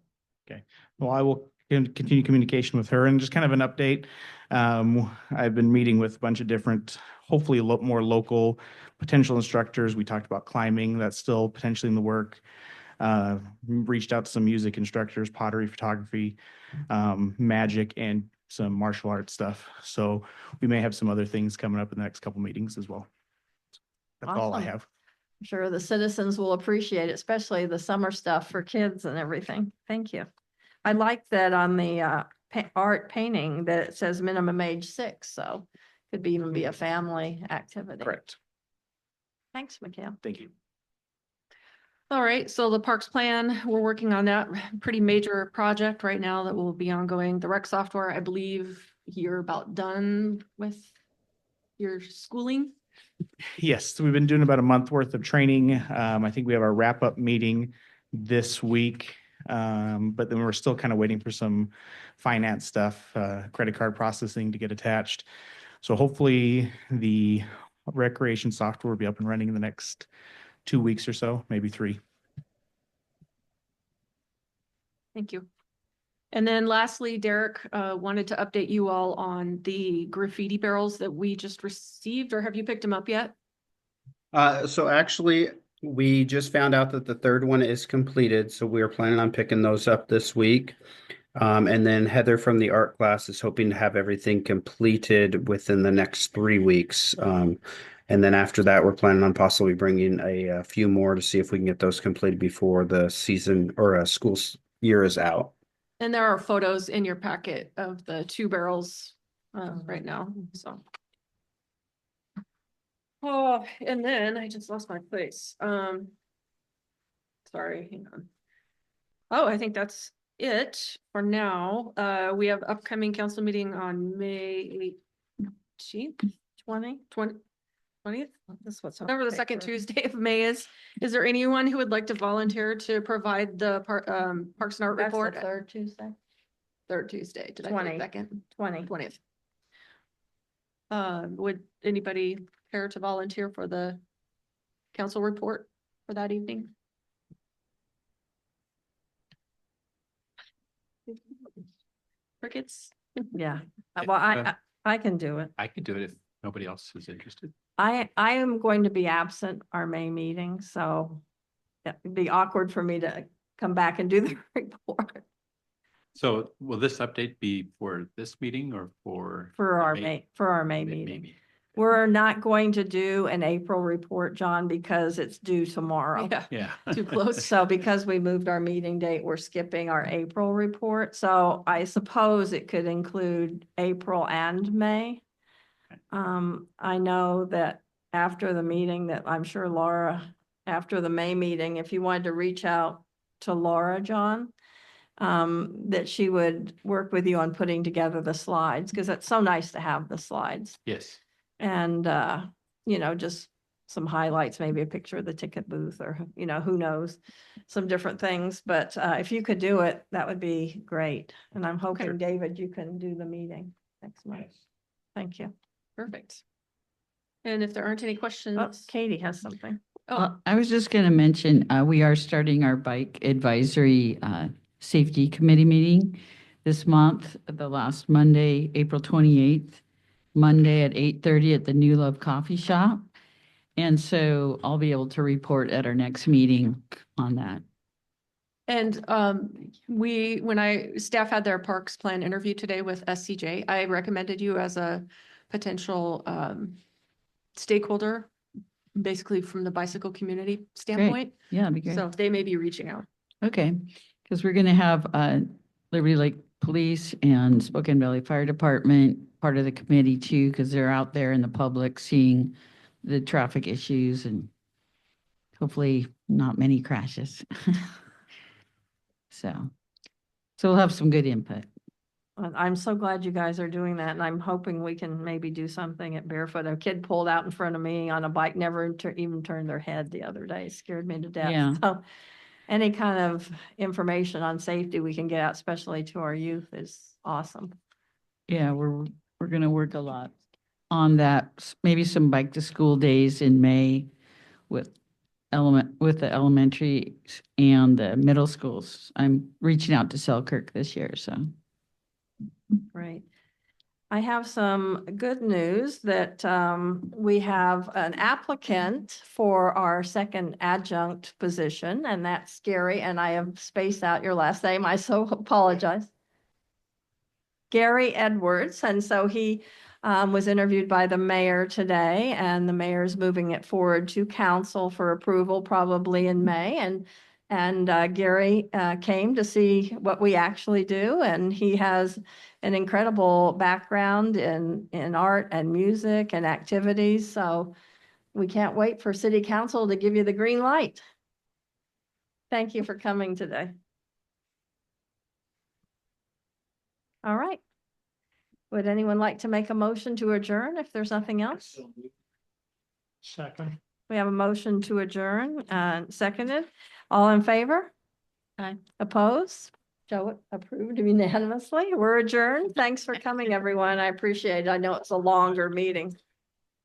Okay. Well, I will continue communication with her and just kind of an update. I've been meeting with a bunch of different, hopefully more local potential instructors. We talked about climbing, that's still potentially in the work. Reached out to some music instructors, pottery, photography, magic, and some martial arts stuff. So we may have some other things coming up in the next couple meetings as well. That's all I Awesome. have. I'm sure the citizens will appreciate it, especially the summer stuff for kids and everything. Thank you. I like that on the art painting that it says minimum age 6, so could be even be a family activity. Correct. Thanks, Mikhail. Thank you. All right, so the parks plan, we're working on that pretty major project right now that will be ongoing. The rec software, I believe you're about done with your schooling. Yes, so we've been doing about a month worth of training. I think we have our wrap-up meeting this week. But then we're still kind of waiting for some finance stuff, credit card processing to get attached. So hopefully the recreation software will be up and running in the next 2 weeks or so, maybe 3. Thank you. And then lastly, Derek wanted to update you all on the graffiti barrels that we just received, or have you picked them up yet? So actually, we just found out that the third one is completed, so we are planning on picking those up this week. And then Heather from the art class is hoping to have everything completed within the next 3 weeks. And then after that, we're planning on possibly bringing a few more to see if we can get those completed before the season or school year is out. And there are photos in your packet of the 2 barrels right now, so. Oh, and then I just lost my place. Sorry, hang on. Oh, I think that's it for now. We have upcoming council meeting on May 18th, 20th. This is what's on Whatever the paper. second Tuesday of May is. Is there anyone who would like to volunteer to provide the Parks and Art That's the report? third Tuesday. Third Tuesday. Did I 20. say second? 20. 20th. Would anybody care to volunteer for the council report for that evening? Crickets? Yeah. Well, I can do it. I could do it if nobody else is interested. I am going to be absent our May meeting, so it'd be awkward for me to come back and do the report So will this update be for this meeting or for? for our May May- meeting. May We're not going to do an April report, John, because it's due tomorrow. Yeah, Yeah. too close. So because we moved our meeting date, we're skipping our April report. So I suppose it could include April and May. I know that after the meeting that I'm sure Laura, after the May meeting, if you wanted to reach out to Laura, John, that she would work with you on putting together the slides, because it's so nice to have the slides. Yes. And, just some highlights, maybe a picture of the ticket booth or, who knows, some different things. But if you could do it, that would be great. And I'm hoping, David, you can do the meeting next month. Thank you. Perfect. And if there aren't any Oh, questions, Katie has something. I was just going to mention, we are starting our bike advisory safety committee meeting this month, the last Monday, April 28th, Monday at 8:30 at the New Love Coffee Shop. And so I'll be able to report at our next meeting on that. and when staff had their parks plan interview today with SCJ, I recommended you as a potential stakeholder, basically from the bicycle community standpoint. Yeah, that'd be great. So they may be reaching out. Okay, because we're going to have Liberty Lake Police and Spokane Valley Fire Department part of the committee too, because they're out there in the public seeing the traffic issues and hopefully not many crashes. So we'll have some good input. I'm so glad you guys are doing that, and I'm hoping we can maybe do something at Barefoot. A kid pulled out in front of me on a bike, never even turned their head the other day. Scared me to death. Yeah. So any kind of information on safety we can get out, especially to our youth, is awesome. Yeah, we're going to work a lot on that. Maybe some bike to school days in May with with the elementary and the middle schools. I'm reaching out to Selkirk this year, so. Great. I have some good news that we have an applicant for our second adjunct position, and that's Gary, and I have spaced out your last name. I so apologize. Gary Edwards, and so he was interviewed by the mayor today, and the mayor is moving it forward to council for approval probably in May. And Gary came to see what we actually do, and he has an incredible background in art and music and activities. So we can't wait for city council to give you the green light. Thank you for coming today. All right. Would anyone like to make a motion to adjourn if there's nothing else? Second. We have a motion to adjourn, seconded. All in favor? Aye. Opposed? Joe approved unanimously. We're adjourned. Thanks for coming, everyone. I appreciate it. I know it's a longer meeting.